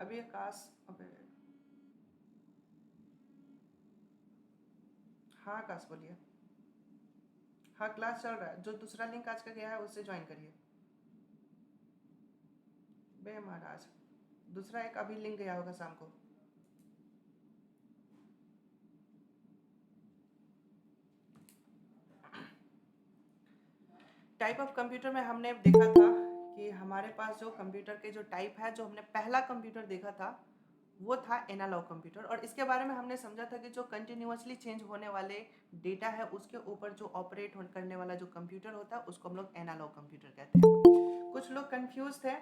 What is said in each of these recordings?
अभी आकाश, अबे हाँ आकाश बोलिए। हाँ क्लास चल रहा है, जो दूसरा लिंक आज का गया है उससे ज्वाइन करिए। बे महाराज, दूसरा एक अभी लिंक गया होगा शाम को। टाइप ऑफ कंप्यूटर में हमने देखा था कि हमारे पास जो कंप्यूटर के जो टाइप है, जो हमने पहला कंप्यूटर देखा था वो था एनालॉग कंप्यूटर, और इसके बारे में हमने समझा था कि जो कंटिन्यूअसली चेंज होने वाले डेटा है उसके ऊपर जो ऑपरेट करने वाला जो कंप्यूटर होता है उसको हम लोग एनालॉग कंप्यूटर कहते हैं। कुछ लोग कंफ्यूज थे,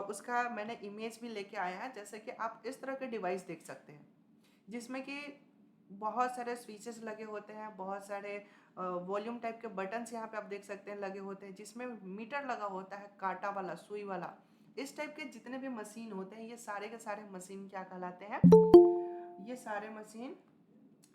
उसका मैंने इमेज भी लेके आया है। जैसे कि आप इस तरह के डिवाइस देख सकते हैं जिसमें कि बहुत सारे स्विचेस लगे होते हैं, बहुत सारे वॉल्यूम टाइप के बटन्स यहाँ पे आप देख सकते हैं लगे होते हैं, जिसमें मीटर लगा होता है, कांटा वाला, सुई वाला। इस टाइप के जितने भी मशीन होते हैं ये सारे के सारे मशीन क्या कहलाते हैं? ये सारे मशीन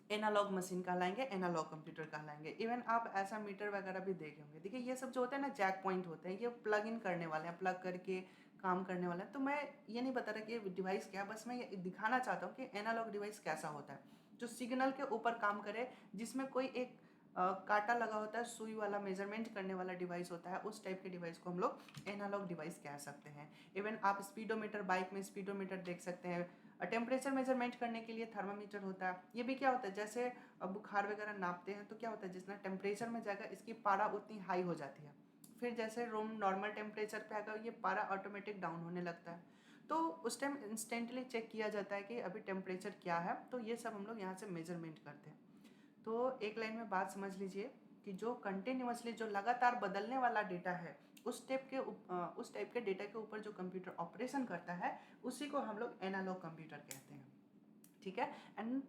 एनालॉग मशीन कहलाएंगे, एनालॉग कंप्यूटर कहलाएंगे। इवन आप ऐसा मीटर वगैरह भी देखे होंगे। देखिए ये सब जो होते हैं ना, जैक पॉइंट होते हैं, ये प्लग इन करने वाले हैं, प्लग करके काम करने वाले हैं। तो मैं ये नहीं बता रहा कि ये डिवाइस क्या, बस मैं ये दिखाना चाहता हूँ कि एनालॉग डिवाइस कैसा होता है, जो सिग्नल के ऊपर काम करे, जिसमें कोई एक कांटा लगा होता है, सुई वाला, मेजरमेंट करने वाला डिवाइस होता है। उस टाइप के डिवाइस को हम लोग एनालॉग डिवाइस कह सकते हैं। इवन आप स्पीडोमीटर, बाइक में स्पीडोमीटर देख सकते हैं। टेम्परेचर मेजरमेंट करने के लिए थर्मामीटर होता है। ये भी क्या होता है, जैसे बुखार वगैरह नापते हैं तो क्या होता है, जितना टेम्परेचर में जाएगा इसकी पारा उतनी हाई हो जाती है, फिर जैसे रूम नॉर्मल टेम्परेचर पे आएगा ये पारा ऑटोमेटिक डाउन होने लगता है। तो उस टाइम इंस्टेंटली चेक किया जाता है कि अभी टेम्परेचर क्या है। तो ये सब हम लोग यहाँ से मेजरमेंट करते हैं। तो एक लाइन में बात समझ लीजिए कि जो कंटिन्यूअसली, जो लगातार बदलने वाला डेटा है, उस टाइप के डेटा के ऊपर जो कंप्यूटर ऑपरेशन करता है उसी को हम लोग एनालॉग कंप्यूटर कहते हैं। ठीक है। एंड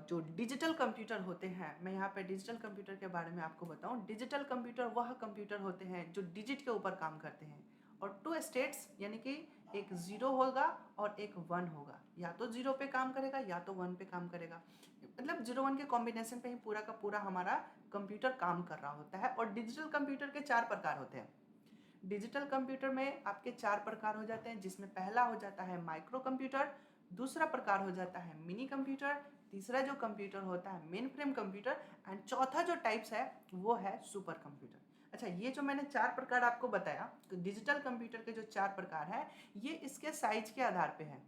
जो डिजिटल कंप्यूटर होते हैं, मैं यहाँ पे डिजिटल कंप्यूटर के बारे में आपको बताऊँ। डिजिटल कंप्यूटर वह कंप्यूटर होते हैं जो डिजिट के ऊपर काम करते हैं, और टू स्टेट्स यानी कि एक जीरो होगा और एक वन होगा। या तो जीरो पे काम करेगा या तो वन पे काम करेगा, मतलब जीरो वन के कॉम्बिनेशन पे ही पूरा का पूरा हमारा कंप्यूटर काम कर रहा होता है। और डिजिटल कंप्यूटर के चार प्रकार होते हैं। डिजिटल कंप्यूटर में आपके चार प्रकार हो जाते हैं, जिसमें पहला हो जाता है माइक्रो कंप्यूटर, दूसरा प्रकार हो जाता है मिनी कंप्यूटर, तीसरा जो कंप्यूटर होता है मेन फ्रेम कंप्यूटर, एंड चौथा जो टाइप्स है वो है सुपर कंप्यूटर। अच्छा, ये जो मैंने चार प्रकार आपको बताया, तो डिजिटल कंप्यूटर के जो चार प्रकार है ये इसके साइज के आधार पे है।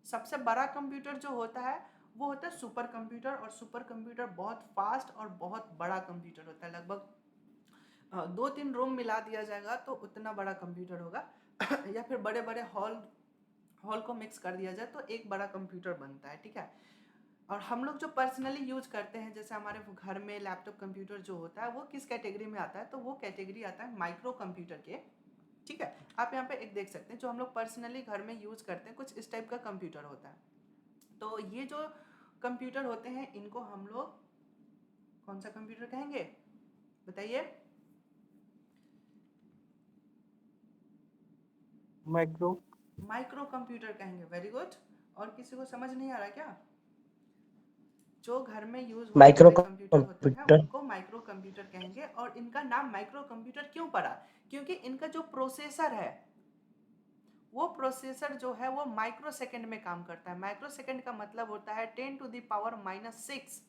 सबसे बड़ा कंप्यूटर जो होता है वो होता है सुपर कंप्यूटर, और सुपर कंप्यूटर बहुत फास्ट और बहुत बड़ा कंप्यूटर होता है। लगभग दो तीन रूम मिला दिया जाएगा तो उतना बड़ा कंप्यूटर होगा या फिर बड़े बड़े हॉल हॉल को मिक्स कर दिया जाए तो एक बड़ा कंप्यूटर बनता है। ठीक है। और हम लोग जो पर्सनली यूज करते हैं, जैसे हमारे घर में लैपटॉप कंप्यूटर जो होता है वो किस कैटेगरी में आता है, तो वो कैटेगरी आता है माइक्रो कंप्यूटर के। ठीक है। आप यहाँ पे एक देख सकते हैं जो हम लोग पर्सनली घर में यूज करते हैं, कुछ इस टाइप का कंप्यूटर होता है। तो ये जो कंप्यूटर होते हैं इनको हम लोग कौन सा कंप्यूटर कहेंगे, बताइए? माइक्रो माइक्रो कंप्यूटर कहेंगे। Very good. और किसी को समझ नहीं आ रहा क्या? जो घर में यूज होने माइक्रो वाले कंप्यूटर होते हैं कंप्यूटर उनको माइक्रो कंप्यूटर कहेंगे। और इनका नाम माइक्रो कंप्यूटर क्यों पड़ा? क्योंकि इनका जो प्रोसेसर है, वो प्रोसेसर जो है वो माइक्रो सेकंड में काम करता है। माइक्रो सेकंड का मतलब होता है 10⁻⁻⁶,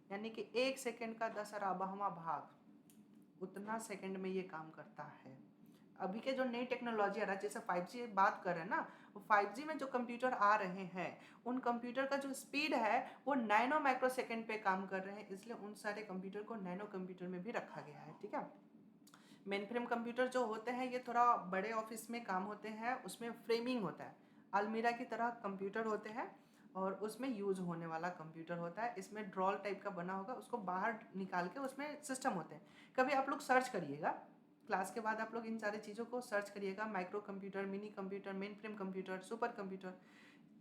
यानी कि एक सेकंड का 10⁻⁻ भाग, उतना सेकंड में ये काम करता है। अभी के जो नई टेक्नोलॉजी आ रहा है, जैसे 5G बात कर रहे हैं ना, वो 5G में जो कंप्यूटर आ रहे हैं उन कंप्यूटर का जो स्पीड है वो नैनो माइक्रो सेकंड पे काम कर रहे हैं, इसलिए उन सारे कंप्यूटर को नैनो कंप्यूटर में भी रखा गया है। ठीक है। मेन फ्रेम कंप्यूटर जो होते हैं ये थोड़ा बड़े ऑफिस में काम होते हैं, उसमें फ्रेमिंग होता है, अलमीरा की तरह कंप्यूटर होते हैं, और उसमें यूज होने वाला कंप्यूटर होता है। इसमें ड्रॉल टाइप का बना होगा, उसको बाहर निकाल के उसमें सिस्टम होते हैं। कभी आप लोग सर्च करिएगा, क्लास के बाद आप लोग इन सारी चीज़ों को सर्च करिएगा, micro computer, mini computer, main frame computer, super computer,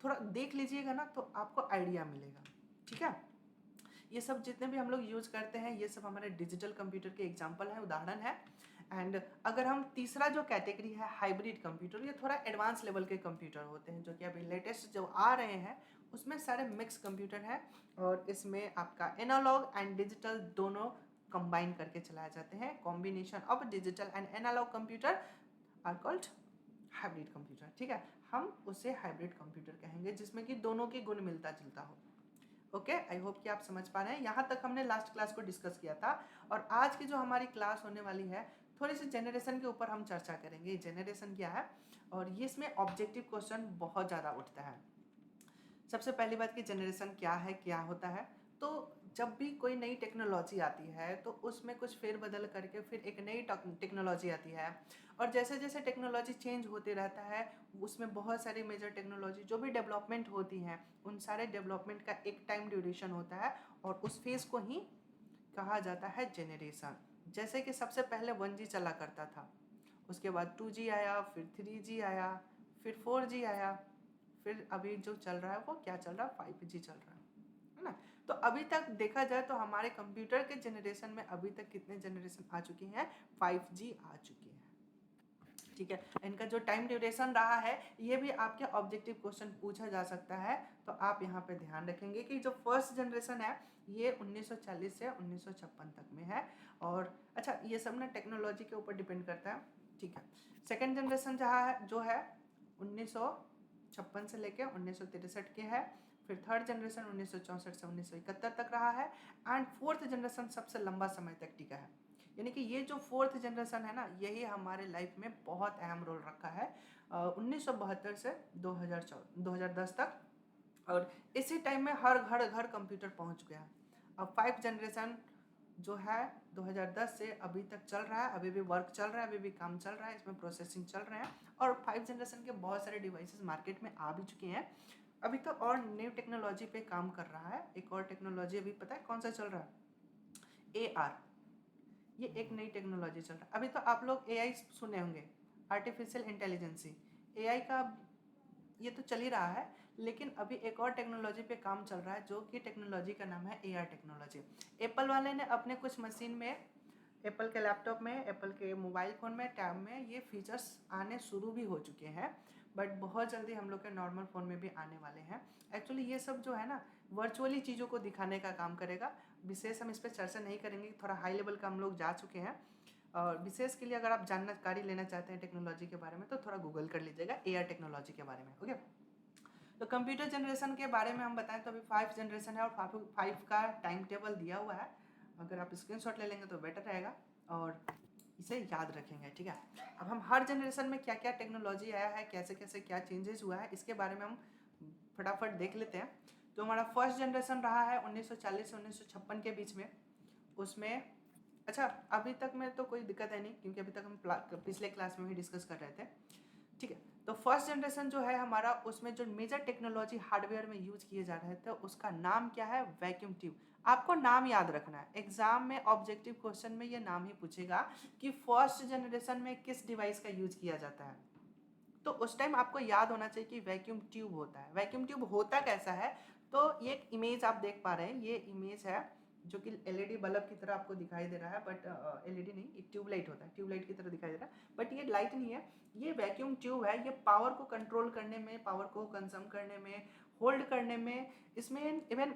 थोड़ा देख लीजिएगा ना तो आपको आइडिया मिलेगा। ठीक है। ये सब जितने भी हम लोग यूज करते हैं ये सब हमारे डिजिटल कंप्यूटर के एग्जाम्पल है, उदाहरण है। एंड अगर हम तीसरा जो कैटेगरी है हाइब्रिड कंप्यूटर, ये थोड़ा एडवांस लेवल के कंप्यूटर होते हैं जो कि अभी लेटेस्ट जो आ रहे हैं उसमें सारे मिक्स कंप्यूटर हैं, और इसमें आपका एनालॉग एंड डिजिटल दोनों कंबाइन करके चलाए जाते हैं। Combination of digital and analog computer are called hybrid computer, ठीक है, हम उसे हाइब्रिड कंप्यूटर कहेंगे जिसमें कि दोनों के गुण मिलता जुलता हो। ओके, आई होप कि आप समझ पा रहे हैं। यहाँ तक हमने लास्ट क्लास को डिस्कस किया था, और आज की जो हमारी क्लास होने वाली है थोड़ी सी जनरेशन के ऊपर हम चर्चा करेंगे। जनरेशन क्या है, और ये इसमें ऑब्जेक्टिव क्वेश्चन बहुत ज़्यादा उठता है। सबसे पहली बात कि जनरेशन क्या है, क्या होता है। तो जब भी कोई नई टेक्नोलॉजी आती है तो उसमें कुछ फेरबदल करके फिर एक नई टेक्नोलॉजी आती है, और जैसे जैसे टेक्नोलॉजी चेंज होते रहता है उसमें बहुत सारी मेजर टेक्नोलॉजी जो भी डेवलपमेंट होती हैं उन सारे डेवलपमेंट का एक टाइम ड्यूरेशन होता है, और उस फेज़ को ही कहा जाता है जनरेशन। जैसे कि सबसे पहले 1G चला करता था, उसके बाद 2G आया, फिर 3G आया, फिर 4G आया, फिर अभी जो चल रहा है वो क्या चल रहा है, 5G चल रहा है ना। तो अभी तक देखा जाए तो हमारे कंप्यूटर के जनरेशन में अभी तक कितने जनरेशन आ चुकी हैं, 5G आ चुकी है, ठीक है। इनका जो टाइम ड्यूरेशन रहा है ये भी आपके ऑब्जेक्टिव क्वेश्चन पूछा जा सकता है, तो आप यहाँ पे ध्यान रखेंगे कि जो फर्स्ट जनरेशन है ये 1940 से 1956 तक में है। और अच्छा, ये सब ना टेक्नोलॉजी के ऊपर डिपेंड करता है, ठीक है। सेकेंड जनरेशन जहाँ है जो है 1956 से लेके 1963 के है। फिर थर्ड जनरेशन 1964 से 1971 तक रहा है, एंड फोर्थ जनरेशन सबसे लंबा समय तक टिका है। यानी कि ये जो फोर्थ जनरेशन है ना, यही हमारे लाइफ में बहुत अहम रोल रखा है 1972 से 2010 तक। और इसी टाइम में हर घर कंप्यूटर पहुंच गया। अब फाइव जनरेशन जो है 2010 से अभी तक चल रहा है, अभी भी वर्क चल रहा है, अभी भी काम चल रहा है, इसमें प्रोसेसिंग चल रहे हैं, और फाइव जनरेशन के बहुत सारे डिवाइसेस मार्केट में आ भी चुके हैं अभी तो, और न्यू टेक्नोलॉजी पे काम कर रहा है। एक और टेक्नोलॉजी अभी पता है कौन सा चल रहा है, AR। ये एक नई टेक्नोलॉजी चल रहा है। अभी तो आप लोग AI सुने होंगे, आर्टिफिशियल इंटेलिजेंसी, AI का ये तो चल ही रहा है, लेकिन अभी एक और टेक्नोलॉजी पे काम चल रहा है जो कि टेक्नोलॉजी का नाम है AR टेक्नोलॉजी। एप्पल वाले ने अपने कुछ मशीन में, एप्पल के लैपटॉप में, एप्पल के मोबाइल फ़ोन में, टैब में ये फीचर्स आने शुरू भी हो चुके हैं, बट बहुत जल्दी हम लोग के नॉर्मल फ़ोन में भी आने वाले हैं। एक्चुअली ये सब जो है ना वर्चुअली चीज़ों को दिखाने का काम करेगा। विशेष हम इस पर चर्चा नहीं करेंगे, थोड़ा हाई लेवल का हम लोग जा चुके हैं। और विशेष के लिए अगर आप जानकारी लेना चाहते हैं टेक्नोलॉजी के बारे में तो थोड़ा गूगल कर लीजिएगा AR टेक्नोलॉजी के बारे में। ओके, तो कंप्यूटर जनरेशन के बारे में हम बताएं तो अभी 5 जनरेशन है, और 5 का टाइम टेबल दिया हुआ है। अगर आप स्क्रीनशॉट ले लेंगे तो बेटर रहेगा और इसे याद रखेंगे, ठीक है। अब हम हर जनरेशन में क्या क्या टेक्नोलॉजी आया है, कैसे कैसे क्या चेंजेस हुआ है, इसके बारे में हम फटाफट देख लेते हैं। तो हमारा फर्स्ट जनरेशन रहा है 1940 से 1956 के बीच में। उसमें अच्छा, अभी तक में तो कोई दिक्कत है नहीं क्योंकि अभी तक हम पिछले क्लास में भी डिस्कस कर रहे थे, ठीक है। तो फर्स्ट जनरेशन जो है हमारा, उसमें जो मेजर टेक्नोलॉजी हार्डवेयर में यूज किए जा रहे थे उसका नाम क्या है, वैक्यूम ट्यूब। आपको नाम याद रखना है, एग्जाम में ऑब्जेक्टिव क्वेश्चन में ये नाम ही पूछेगा कि फर्स्ट जनरेशन में किस डिवाइस का यूज किया जाता है। तो उस टाइम आपको याद होना चाहिए कि वैक्यूम ट्यूब होता है। वैक्यूम ट्यूब होता कैसा है, तो ये एक इमेज आप देख पा रहे हैं, ये इमेज है जो कि LED बल्ब की तरह आपको दिखाई दे रहा है, बट LED नहीं, एक ट्यूबलाइट होता है, ट्यूबलाइट की तरह दिखाई दे रहा है, बट ये लाइट नहीं है, ये वैक्यूम ट्यूब है। ये पावर को कंट्रोल करने में, पावर को कंज्यूम करने में, होल्ड करने में, इसमें इवन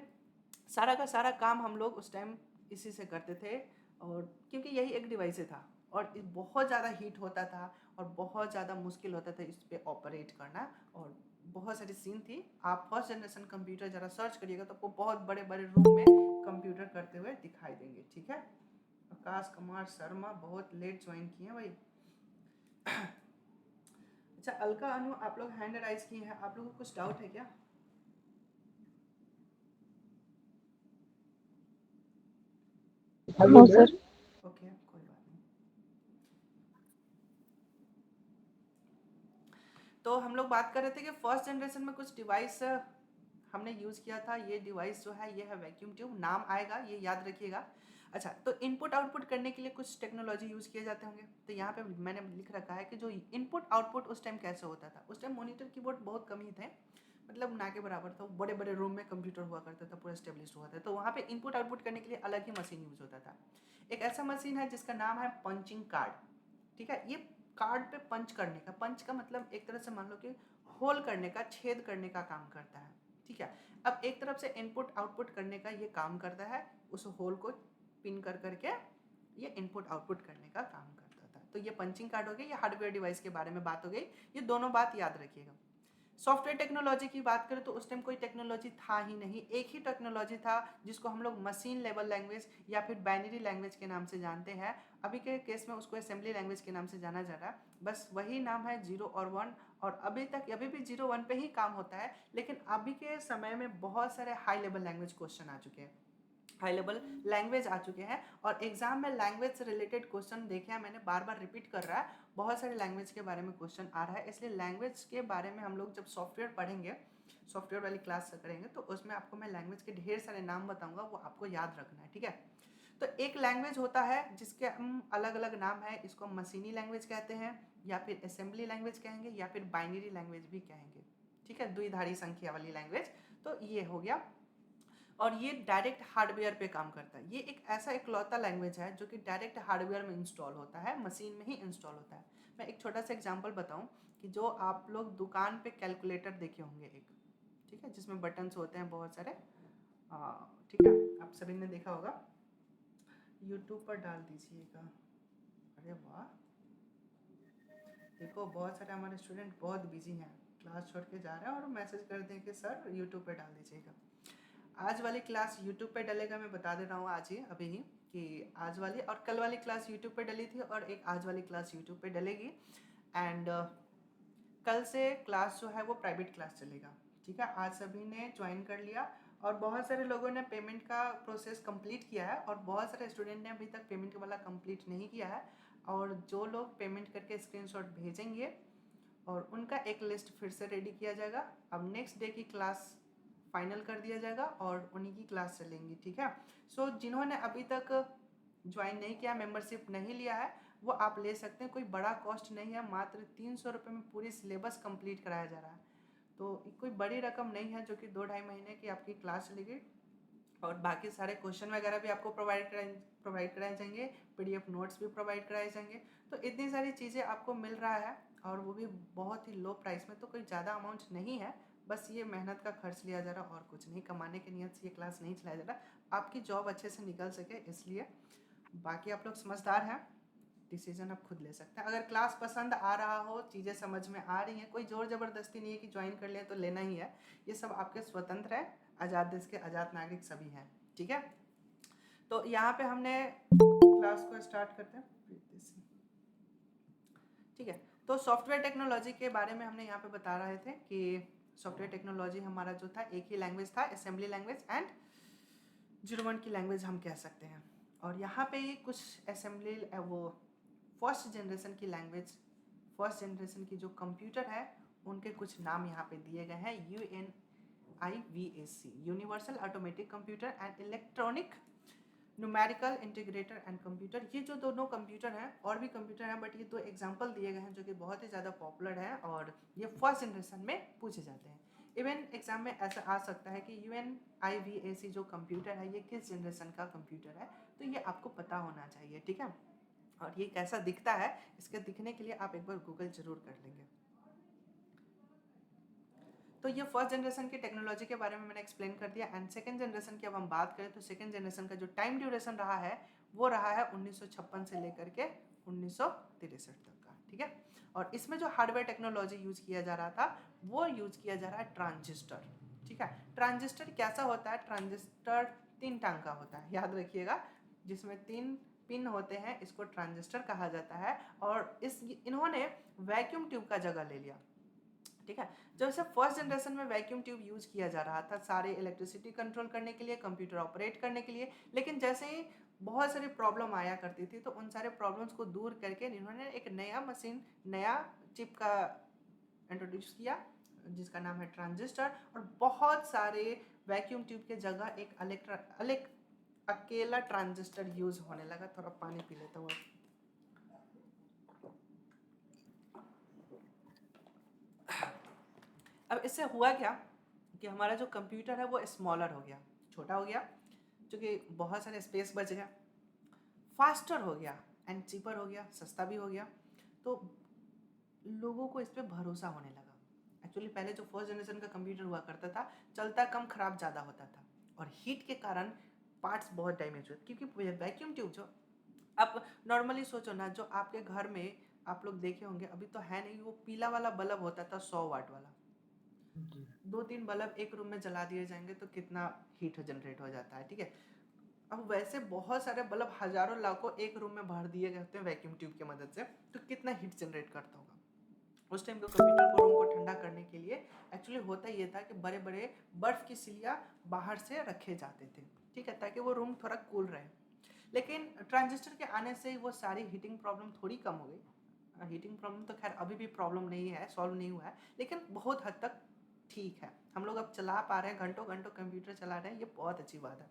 सारा का सारा काम हम लोग उस टाइम इसी से करते थे। और क्योंकि यही एक डिवाइस था और बहुत ज़्यादा हीट होता था और बहुत ज़्यादा मुश्किल होता था इस पर ऑपरेट करना, और बहुत सारी सीन थी। आप फर्स्ट जनरेशन कंप्यूटर ज़रा सर्च करिएगा तो आपको बहुत बड़े बड़े रूम में कंप्यूटर करते हुए दिखाई देंगे, ठीक है। आकाश कुमार शर्मा बहुत लेट ज्वाइन किए हैं भाई। अच्छा, अलका अनु, आप लोग हैंड राइज किए हैं, आप लोगों को कुछ डाउट है क्या? No sir. ओके, कोई बात नहीं। तो हम लोग बात कर रहे थे कि फर्स्ट जनरेशन में कुछ डिवाइस हमने यूज़ किया था। ये डिवाइस जो है ये है वैक्यूम ट्यूब, नाम आएगा, ये याद रखिएगा। अच्छा, तो इनपुट आउटपुट करने के लिए कुछ टेक्नोलॉजी यूज़ किए जाते होंगे, तो यहाँ पे मैंने लिख रखा है कि जो इनपुट आउटपुट उस टाइम कैसे होता था। उस टाइम मॉनिटर कीबोर्ड बहुत कम ही थे, मतलब ना के बराबर था। बड़े बड़े रूम में कंप्यूटर हुआ करता था, पूरा स्टेब्लिश हुआ था, तो वहाँ पे इनपुट आउटपुट करने के लिए अलग ही मशीन यूज़ होता था। एक ऐसा मशीन है जिसका नाम है पंचिंग कार्ड, ठीक है। ये कार्ड पे पंच करने का, पंच का मतलब एक तरह से मान लो कि होल करने का, छेद करने का काम करता है, ठीक है। अब एक तरफ से इनपुट आउटपुट करने का ये काम करता है, उस होल को पिन कर करके ये इनपुट आउटपुट करने का काम करता था। तो ये पंचिंग कार्ड हो गया, ये हार्डवेयर डिवाइस के बारे में बात हो गई, ये दोनों बात याद रखिएगा। सॉफ्टवेयर टेक्नोलॉजी की बात करें तो उस टाइम कोई टेक्नोलॉजी था ही नहीं, एक ही टेक्नोलॉजी था जिसको हम लोग मशीन लेवल लैंग्वेज या फिर बाइनरी लैंग्वेज के नाम से जानते हैं। अभी के केस में उसको असेंबली लैंग्वेज के नाम से जाना जा रहा है, बस वही नाम है 0 और 1, और अभी भी 0-1 पे ही काम होता है। लेकिन अभी के समय में बहुत सारे हाई लेवल लैंग्वेज क्वेश्चन आ चुके हैं, हाई लेवल लैंग्वेज आ चुके हैं, और एग्जाम में लैंग्वेज से रिलेटेड क्वेश्चन देखे हैं मैंने, बार बार रिपीट कर रहा है, बहुत सारे लैंग्वेज के बारे में क्वेश्चन आ रहा है। इसलिए लैंग्वेज के बारे में हम लोग जब सॉफ्टवेयर पढ़ेंगे, सॉफ्टवेयर वाली क्लास करेंगे, तो उसमें आपको मैं लैंग्वेज के ढेर सारे नाम बताऊंगा, वो आपको याद रखना है, ठीक है। तो एक लैंग्वेज होता है जिसके हम अलग अलग नाम है, इसको हम मशीनी लैंग्वेज कहते हैं, या फिर असेंबली लैंग्वेज कहेंगे, या फिर बाइनरी लैंग्वेज भी कहेंगे, ठीक है, द्विधारी संख्या वाली लैंग्वेज। तो ये हो गया, और ये डायरेक्ट हार्डवेयर पे काम करता है। ये एक ऐसा इकलौता लैंग्वेज है जो कि डायरेक्ट हार्डवेयर में इंस्टॉल होता है, मशीन में ही इंस्टॉल होता है। मैं एक छोटा सा एग्जांपल बताऊं कि जो आप लोग दुकान पे कैलकुलेटर देखे होंगे एक, ठीक है, जिसमें बटन्स होते हैं बहुत सारे, ठीक है, आप सभी ने देखा होगा, यूट्यूब पर डाल दीजिएगा। अरे वाह, देखो बहुत सारे हमारे स्टूडेंट बहुत बिजी हैं, क्लास छोड़ के जा रहे हैं और मैसेज कर दें कि सर यूट्यूब पे डाल दीजिएगा। आज वाली क्लास यूट्यूब पे डलेगा, मैं बता दे रहा हूँ आज ही अभी ही, कि आज वाली और कल वाली क्लास यूट्यूब पे डली थी, और एक आज वाली क्लास यूट्यूब पे डलेगी। एंड कल से क्लास जो है वो प्राइवेट क्लास चलेगा, ठीक है। आज सभी ने ज्वाइन कर लिया, और बहुत सारे लोगों ने पेमेंट का प्रोसेस कंप्लीट किया है, और बहुत सारे स्टूडेंट ने अभी तक पेमेंट वाला कंप्लीट नहीं किया है। और जो लोग पेमेंट करके स्क्रीनशॉट भेजेंगे, और उनका एक लिस्ट फिर से रेडी किया जाएगा। अब नेक्स्ट डे की क्लास फाइनल कर दिया जाएगा, और उन्हीं की क्लास चलेंगी, ठीक है। सो जिन्होंने अभी तक ज्वाइन नहीं किया, मेंबरशिप नहीं लिया है, वो आप ले सकते हैं, कोई बड़ा कॉस्ट नहीं है, मात्र 300 रुपये में पूरी सिलेबस कंप्लीट कराया जा रहा है। तो कोई बड़ी रकम नहीं है, जो कि 2-2.5 महीने की आपकी क्लास चलेगी, और बाकी सारे क्वेश्चन वगैरह भी आपको प्रोवाइड कराए जाएंगे, पीडीएफ नोट्स भी प्रोवाइड कराए जाएंगे। तो इतनी सारी चीज़ें आपको मिल रहा है, और वो भी बहुत ही लो प्राइस में, तो कोई ज़्यादा अमाउंट नहीं है, बस ये मेहनत का खर्च लिया जा रहा, और कुछ नहीं, कमाने की नीयत से ये क्लास नहीं चलाया जा रहा, आपकी जॉब अच्छे से निकल सके इसलिए। बाकी आप लोग समझदार हैं, डिसीजन आप खुद ले सकते हैं। अगर क्लास पसंद आ रहा हो, चीज़ें समझ में आ रही हैं, कोई ज़ोर ज़बरदस्ती नहीं है कि ज्वाइन कर लें तो लेना ही है, ये सब आपके स्वतंत्र है, आज़ाद देश के आज़ाद नागरिक सभी हैं, ठीक है। तो यहाँ पे हमने क्लास को स्टार्ट करते हैं, ठीक है। तो सॉफ्टवेयर टेक्नोलॉजी के बारे में हमने यहाँ पे बता रहे थे कि सॉफ्टवेयर टेक्नोलॉजी हमारा जो था, एक ही लैंग्वेज था, असेंबली लैंग्वेज एंड 0-1 की लैंग्वेज हम कह सकते हैं। और यहाँ पे ये कुछ असेंबली वो फर्स्ट जनरेशन की लैंग्वेज, फर्स्ट जनरेशन की जो कंप्यूटर है, उनके कुछ नाम यहाँ पे दिए गए हैं। UNIVAC, universal automatic computer and electronic numerical integrator and computer. ये जो दोनों कंप्यूटर हैं, और भी कंप्यूटर हैं, बट ये 2 एग्जाम्पल दिए गए हैं जो कि बहुत ही ज़्यादा पॉपुलर हैं, और ये फर्स्ट जनरेशन में पूछे जाते हैं। इवन एग्जाम में ऐसा आ सकता है कि UNIVAC जो कंप्यूटर है, ये किस जनरेशन का कंप्यूटर है, तो ये आपको पता होना चाहिए, ठीक है। और ये कैसा दिखता है, इसके दिखने के लिए आप एक बार गूगल जरूर कर लेंगे। तो ये फर्स्ट जनरेशन की टेक्नोलॉजी के बारे में मैंने एक्सप्लेन कर दिया। एंड सेकंड जनरेशन की अब हम बात करें, तो सेकंड जनरेशन का जो टाइम ड्यूरेशन रहा है, वो रहा है 1956 से लेकर के 1963 तक का, ठीक है। और इसमें जो हार्डवेयर टेक्नोलॉजी यूज किया जा रहा था, वो यूज किया जा रहा है ट्रांजिस्टर, ठीक है। ट्रांजिस्टर कैसा होता है? ट्रांजिस्टर 3 टांग का होता है, याद रखिएगा, जिसमें 3 पिन होते हैं, इसको ट्रांजिस्टर कहा जाता है। और इन्होंने वैक्यूम ट्यूब का जगह ले लिया, ठीक है। जैसे फर्स्ट जनरेशन में वैक्यूम ट्यूब यूज किया जा रहा था सारे इलेक्ट्रिसिटी कंट्रोल करने के लिए, कंप्यूटर ऑपरेट करने के लिए, लेकिन जैसे ही बहुत सारी प्रॉब्लम आया करती थी, तो उन सारे प्रॉब्लम्स को दूर करके इन्होंने एक नया मशीन, नया चिप का इंट्रोड्यूस किया, जिसका नाम है ट्रांजिस्टर। और बहुत सारे वैक्यूम ट्यूब के जगह एक अकेला ट्रांजिस्टर यूज होने लगा। थोड़ा पानी पी लेता हूँ। अब इससे हुआ क्या कि हमारा जो कंप्यूटर है वो स्मॉलर हो गया, छोटा हो गया, क्योंकि बहुत सारे स्पेस बच गया, फास्टर हो गया एंड चीपर हो गया, सस्ता भी हो गया। तो लोगों को इस पर भरोसा होने लगा। एक्चुअली पहले जो फर्स्ट जनरेशन का कंप्यूटर हुआ करता था, चलता कम, खराब ज़्यादा होता था, और हीट के कारण पार्ट्स बहुत डैमेज हुए, क्योंकि वैक्यूम ट्यूब जो आप नॉर्मली सोचो ना, जो आपके घर में आप लोग देखे होंगे, अभी तो है नहीं, वो पीला वाला बल्ब होता था 100 वाट वाला, जी 2-3 बल्ब एक रूम में जला दिए जाएंगे तो कितना हीट जनरेट हो जाता है, ठीक है। अब वैसे बहुत सारे बल्ब हजारों लाखों एक रूम में भर दिए गए होते हैं वैक्यूम ट्यूब की मदद से, तो कितना हीट जनरेट करता होगा। उस टाइम को कंप्यूटर को रूम को ठंडा करने के लिए एक्चुअली होता ये था कि बड़े बड़े बर्फ की सिलियाँ बाहर से रखे जाते थे, ठीक है, ताकि वो रूम थोड़ा कूल रहे। लेकिन ट्रांजिस्टर के आने से वो सारी हीटिंग प्रॉब्लम थोड़ी कम हो गई। हीटिंग प्रॉब्लम तो खैर अभी भी प्रॉब्लम नहीं है, सॉल्व नहीं हुआ है, लेकिन बहुत हद तक ठीक है। हम लोग अब चला पा रहे हैं, घंटों घंटों कंप्यूटर चला रहे हैं, ये बहुत अच्छी बात है।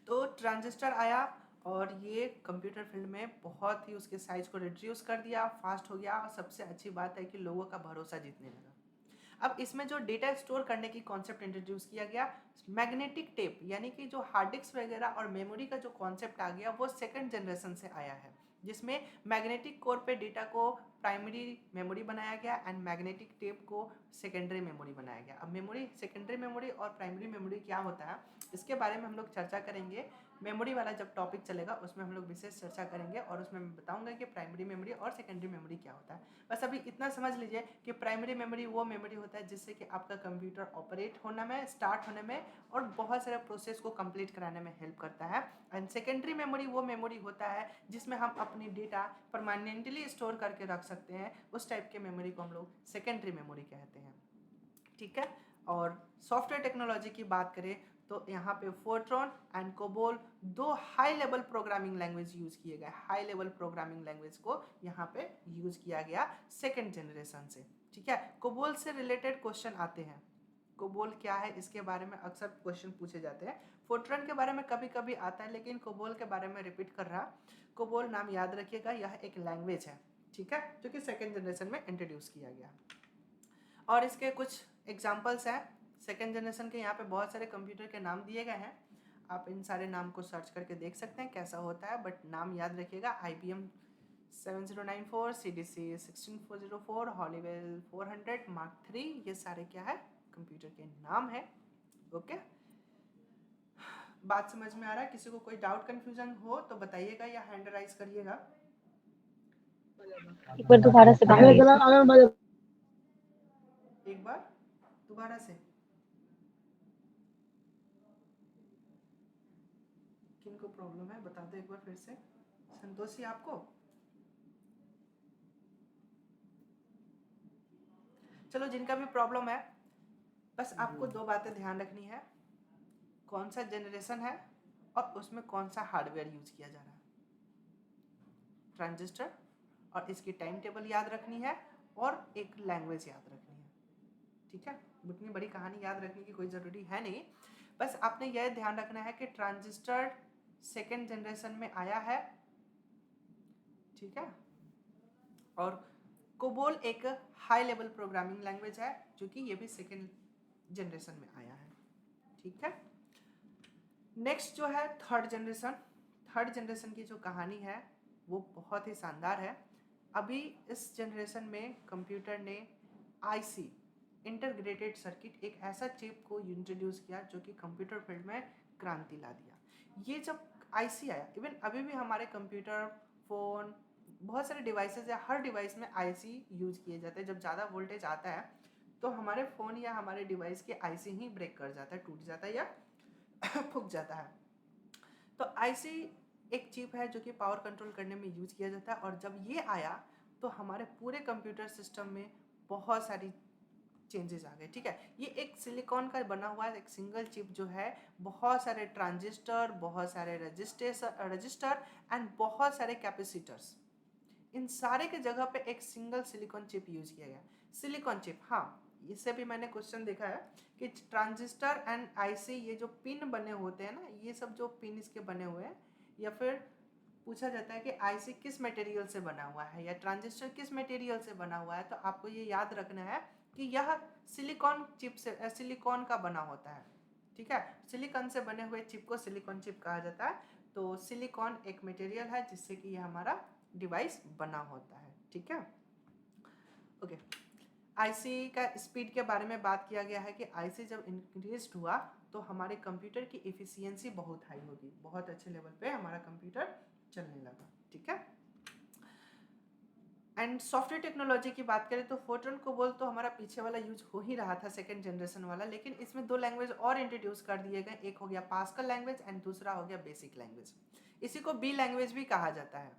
तो ट्रांजिस्टर आया और ये कंप्यूटर फील्ड में बहुत ही उसके साइज को रिड्यूस कर दिया, फास्ट हो गया, और सबसे अच्छी बात है कि लोगों का भरोसा जीतने लगा। अब इसमें जो डेटा स्टोर करने की कॉन्सेप्ट इंट्रोड्यूस किया गया, मैग्नेटिक टेप, यानी कि जो हार्ड डिस्क वगैरह और मेमोरी का जो कॉन्सेप्ट आ गया वो सेकंड जनरेशन से आया है, जिसमें मैग्नेटिक कोर पे डेटा को प्राइमरी मेमोरी बनाया गया एंड मैग्नेटिक टेप को सेकेंडरी मेमोरी बनाया गया। अब मेमोरी, सेकेंडरी मेमोरी और प्राइमरी मेमोरी क्या होता है, इसके बारे में हम लोग चर्चा करेंगे। मेमोरी वाला जब टॉपिक चलेगा उसमें हम लोग विशेष चर्चा करेंगे और उसमें मैं बताऊंगा कि प्राइमरी मेमोरी और सेकेंडरी मेमोरी क्या होता है। बस अभी इतना समझ लीजिए कि प्राइमरी मेमोरी वो मेमोरी होता है जिससे कि आपका कंप्यूटर ऑपरेट होने में, स्टार्ट होने में और बहुत सारे प्रोसेस को कंप्लीट कराने में हेल्प करता है। एंड सेकेंडरी मेमोरी वो मेमोरी होता है जिसमें हम अपनी डेटा परमानेंटली स्टोर करके रख सकते हैं, उस टाइप के मेमोरी को हम लोग सेकेंडरी मेमोरी कहते हैं, ठीक है। और सॉफ्टवेयर टेक्नोलॉजी की बात करें तो यहाँ पे फोर्ट्रॉन एंड कोबोल दो high level programming language use किए गए। हाई लेवल प्रोग्रामिंग लैंग्वेज को यहाँ पे यूज किया गया सेकेंड जनरेशन से, ठीक है। कोबोल से रिलेटेड क्वेश्चन आते हैं, कोबोल क्या है इसके बारे में अक्सर क्वेश्चन पूछे जाते हैं। फोर्ट्रॉन के बारे में कभी कभी आता है, लेकिन कोबोल के बारे में रिपीट कर रहा। कोबोल नाम याद रखिएगा, यह एक लैंग्वेज है, ठीक है, जो कि सेकेंड जनरेशन में इंट्रोड्यूस किया गया। और इसके कुछ एग्जाम्पल्स हैं सेकेंड जनरेशन के। यहाँ पे बहुत सारे कंप्यूटर के नाम दिए गए हैं, आप इन सारे नाम को सर्च करके देख सकते हैं कैसा होता है, बट नाम याद रखिएगा। IBM 7094, CDC 16404, हॉलीवेल 400, मार्क 3, ये सारे क्या है, कंप्यूटर के नाम है। ओके, बात समझ में आ रहा है? किसी को कोई डाउट कंफ्यूजन हो तो बताइएगा या हैंड राइज करिएगा। एक बार दोबारा से बताइए। एक बार दोबारा से, किनको प्रॉब्लम है बता दो एक बार फिर से। संतोषी आपको? चलो, जिनका भी प्रॉब्लम है, बस आपको दो बातें ध्यान रखनी है, कौन सा जनरेशन है और उसमें कौन सा हार्डवेयर यूज किया जा रहा है, ट्रांजिस्टर, और इसकी टाइम टेबल याद रखनी है और एक लैंग्वेज याद रखनी है, ठीक है। उतनी बड़ी कहानी याद रखने की कोई ज़रूरी है नहीं, बस आपने यह ध्यान रखना है कि ट्रांजिस्टर सेकेंड जनरेशन में आया है, ठीक है। और कोबोल एक हाई लेवल प्रोग्रामिंग लैंग्वेज है जो कि ये भी सेकेंड जनरेशन में आया है, ठीक है। नेक्स्ट जो है थर्ड जनरेशन। थर्ड जनरेशन की जो कहानी है वो बहुत ही शानदार है। अभी इस जनरेशन में कंप्यूटर ने आईसी, इंटीग्रेटेड सर्किट, एक ऐसा चिप को इंट्रोड्यूस किया जो कि कंप्यूटर फील्ड में क्रांति ला दिया। ये जब आईसी आया, इवन अभी भी हमारे कंप्यूटर, फ़ोन, बहुत सारे डिवाइसेस है, हर डिवाइस में आईसी यूज किए जाते हैं। जब ज़्यादा वोल्टेज आता है तो हमारे फ़ोन या हमारे डिवाइस के आईसी ही ब्रेक कर जाता है, टूट जाता है या फूक जाता है। तो आईसी एक चिप है जो कि पावर कंट्रोल करने में यूज किया जाता है, और जब ये आया तो हमारे पूरे कंप्यूटर सिस्टम में बहुत सारी चेंजेस आ गए, ठीक है। ये एक सिलिकॉन का बना हुआ एक सिंगल चिप जो है, बहुत सारे ट्रांजिस्टर, बहुत सारे रजिस्टर एंड बहुत सारे कैपेसिटर्स, इन सारे के जगह पे एक सिंगल सिलिकॉन चिप यूज किया गया। सिलिकॉन चिप, हाँ, इससे भी मैंने क्वेश्चन देखा है कि ट्रांजिस्टर एंड आईसी, ये जो पिन बने होते हैं ना, ये सब जो पिन इसके बने हुए हैं, या फिर पूछा जाता है कि आईसी किस मटेरियल से बना हुआ है या ट्रांजिस्टर किस मटेरियल से बना हुआ है, तो आपको ये याद रखना है कि यह सिलिकॉन चिप से, सिलिकॉन का बना होता है, ठीक है। सिलिकॉन से बने हुए चिप को सिलिकॉन चिप कहा जाता है। तो सिलिकॉन एक मटेरियल है जिससे कि ये हमारा डिवाइस बना होता है, ठीक है। ओके, आईसी का स्पीड के बारे में बात किया गया है कि आईसी जब इंक्रीज हुआ तो हमारे कंप्यूटर की एफिशिएंसी बहुत हाई होगी, बहुत अच्छे लेवल पे हमारा कंप्यूटर चलने लगा। ठीक है, एंड सॉफ्टवेयर टेक्नोलॉजी की बात करें तो फोर्ट्रन कोबोल तो हमारा पीछे वाला यूज हो ही रहा था, सेकंड जनरेशन वाला, लेकिन इसमें 2 लैंग्वेज और इंट्रोड्यूस कर दिए गए। एक हो गया पास्कल लैंग्वेज एंड दूसरा हो गया बेसिक लैंग्वेज। इसी को बी लैंग्वेज भी कहा जाता है,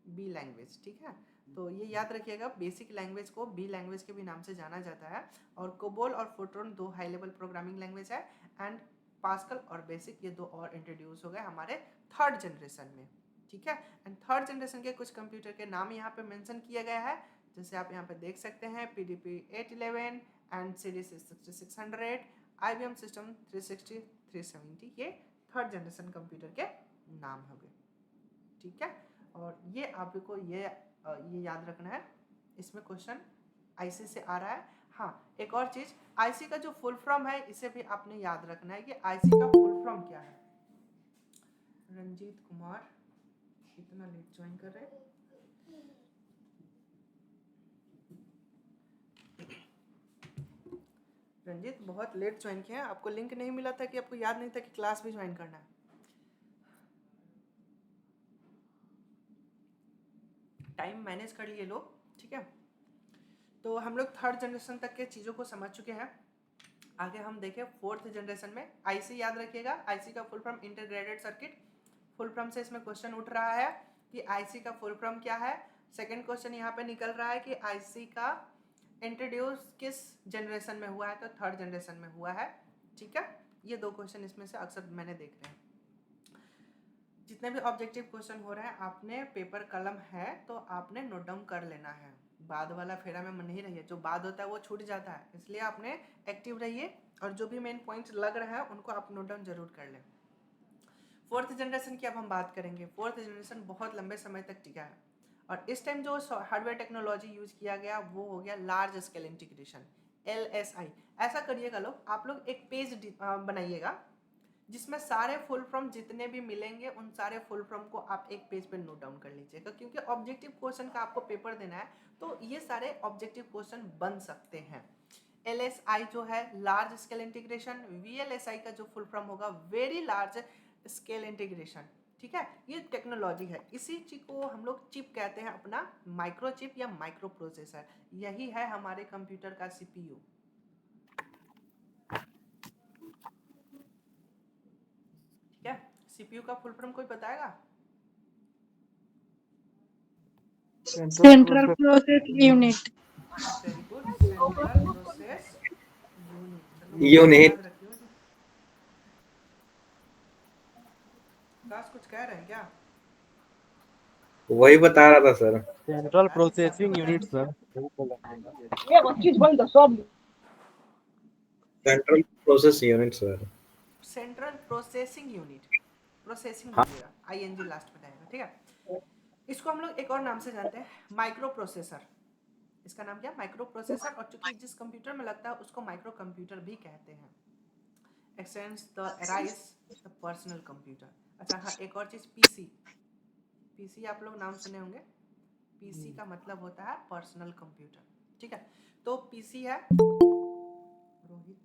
बी लैंग्वेज। ठीक है, तो ये याद रखिएगा, बेसिक लैंग्वेज को बी लैंग्वेज के भी नाम से जाना जाता है। और कोबोल और Fortran 2 high level programming language है, एंड पास्कल और बेसिक ये 2 और इंट्रोड्यूस हो गए हमारे थर्ड जनरेशन में। ठीक है, एंड थर्ड जनरेशन के कुछ कंप्यूटर के नाम यहाँ पे मेंशन किया गया है, जैसे आप यहाँ पे देख सकते हैं, PDP 811 and series 6600, IBM system 360 370, ये थर्ड जनरेशन कंप्यूटर के नाम हो गए। ठीक है, और ये आपको ये याद रखना है, इसमें क्वेश्चन आईसी से आ रहा है। हाँ, एक और चीज, आईसी का जो फुल फॉर्म है इसे भी आपने याद रखना है कि आईसी का फुल फॉर्म क्या है। रंजीत कुमार इतना लेट ज्वाइन कर रहे हैं। रंजीत बहुत लेट ज्वाइन किया है, आपको लिंक नहीं मिला था कि आपको याद नहीं था कि क्लास भी ज्वाइन करना है? टाइम मैनेज कर लिए लोग। ठीक है, तो हम लोग थर्ड जनरेशन तक के चीज़ों को समझ चुके हैं। आगे हम देखें फोर्थ जनरेशन में। आईसी याद रखिएगा, आईसी का full form integrated circuit. Full form से इसमें क्वेश्चन उठ रहा है कि आईसी का फुल फॉर्म क्या है। सेकंड क्वेश्चन यहाँ पे निकल रहा है कि आईसी का इंट्रोड्यूस किस जनरेशन में हुआ है, तो थर्ड जनरेशन में हुआ है। ठीक है, ये 2 क्वेश्चन इसमें से अक्सर मैंने देख रहे हैं। जितने भी ऑब्जेक्टिव क्वेश्चन हो रहे हैं, आपने पेपर कलम है तो आपने नोट डाउन कर लेना है। बाद वाला फेरा में नहीं रहिए, जो बाद होता है वो छूट जाता है, इसलिए आपने एक्टिव रहिए और जो भी मेन पॉइंट्स लग रहे हैं उनको आप नोट डाउन जरूर कर लें। फोर्थ जनरेशन की अब हम बात करेंगे। फोर्थ जनरेशन बहुत लंबे समय तक टिका है, और इस टाइम जो हार्डवेयर टेक्नोलॉजी यूज किया गया वो हो गया लार्ज स्केल इंटीग्रेशन, LSI। ऐसा करिएगा लोग, आप लोग एक पेज बनाइएगा जिसमें सारे फुल फॉर्म जितने भी मिलेंगे उन सारे फुल फॉर्म को आप एक पेज पे नोट डाउन कर लीजिएगा, क्योंकि ऑब्जेक्टिव क्वेश्चन का आपको पेपर देना है, तो ये सारे ऑब्जेक्टिव क्वेश्चन बन सकते हैं। LSI जो है लार्ज स्केल इंटीग्रेशन, VLSI का जो फुल फॉर्म होगा वेरी लार्ज स्केल इंटीग्रेशन। ठीक है, ये टेक्नोलॉजी है, इसी चीज को हम लोग चिप कहते हैं, अपना माइक्रो चिप या माइक्रो प्रोसेसर। यही है हमारे कंप्यूटर का CPU। ठीक है, CPU का फुल फॉर्म कोई बताएगा? Central Process Unit. Very good, central process unit. Unit याद रखियो जी। विकास कुछ कह रहे हैं क्या? वही बता रहा था sir. Central processing unit sir. ये चीज बंद कर सब। Central process unit sir. Central processing unit, processing हाँ। लीजिएगा, ING लास्ट में रहेगा। ठीक है, इसको हम लोग एक और नाम से जानते हैं, माइक्रो प्रोसेसर। इसका नाम क्या? Micro processor. और चूंकि जिस कंप्यूटर में लगता है उसको माइक्रो कंप्यूटर भी कहते हैं। X tends the arise the personal computer. अच्छा हाँ, एक और चीज, पीसी आप लोग नाम सुने होंगे। पीसी का मतलब होता है पर्सनल कंप्यूटर। ठीक है, तो पीसी है रोहित,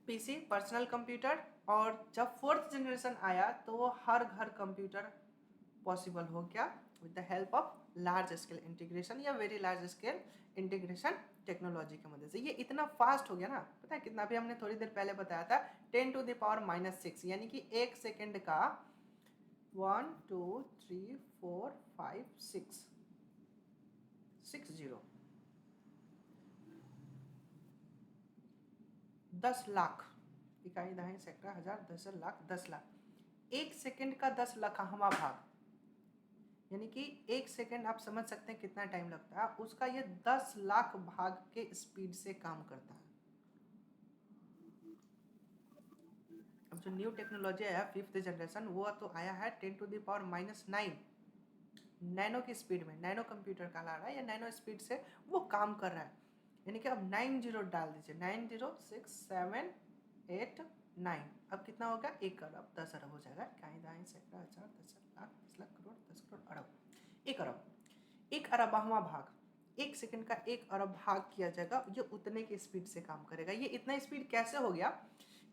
पीसी पर्सनल कंप्यूटर। और जब फोर्थ जनरेशन आया तो हर घर कंप्यूटर पॉसिबल हो गया with the help of large scale integration या very large scale integration technology की मदद से। ये इतना फास्ट हो गया ना, पता है कितना? भी हमने थोड़ी देर पहले बताया था, 10⁻⁻6, यानी कि 1 सेकेंड का 1 2 3 4 5 6 0 10 लाख, इकाई दहाई सैकड़ा हजार दस लाख 10 लाख, 1 सेकेंड का 10 लाखवां भाग, यानी कि 1 सेकेंड आप समझ सकते हैं कितना टाइम लगता है, उसका ये 10 लाख भाग के स्पीड से काम करता है। अब जो न्यू टेक्नोलॉजी आया 5th जनरेशन, वो तो आया है 10⁻⁹ नैनो की स्पीड में, नैनो कंप्यूटर का ला रहा है या नैनो स्पीड से वो काम कर रहा है। यानी कि अब 9 जीरो डाल दीजिए, 9 0 6 7 8 9, अब कितना होगा? 1 अरब 10 अरब हो जाएगा। इकाई दहाई सैकड़ा हजार 10 लाख 10 लाख करोड़ 10 करोड़ अरब, 1 अरब, 1 अरबवां भाग, 1 सेकंड का 1 अरब भाग किया जाएगा, ये उतने की स्पीड से काम करेगा। ये इतना स्पीड कैसे हो गया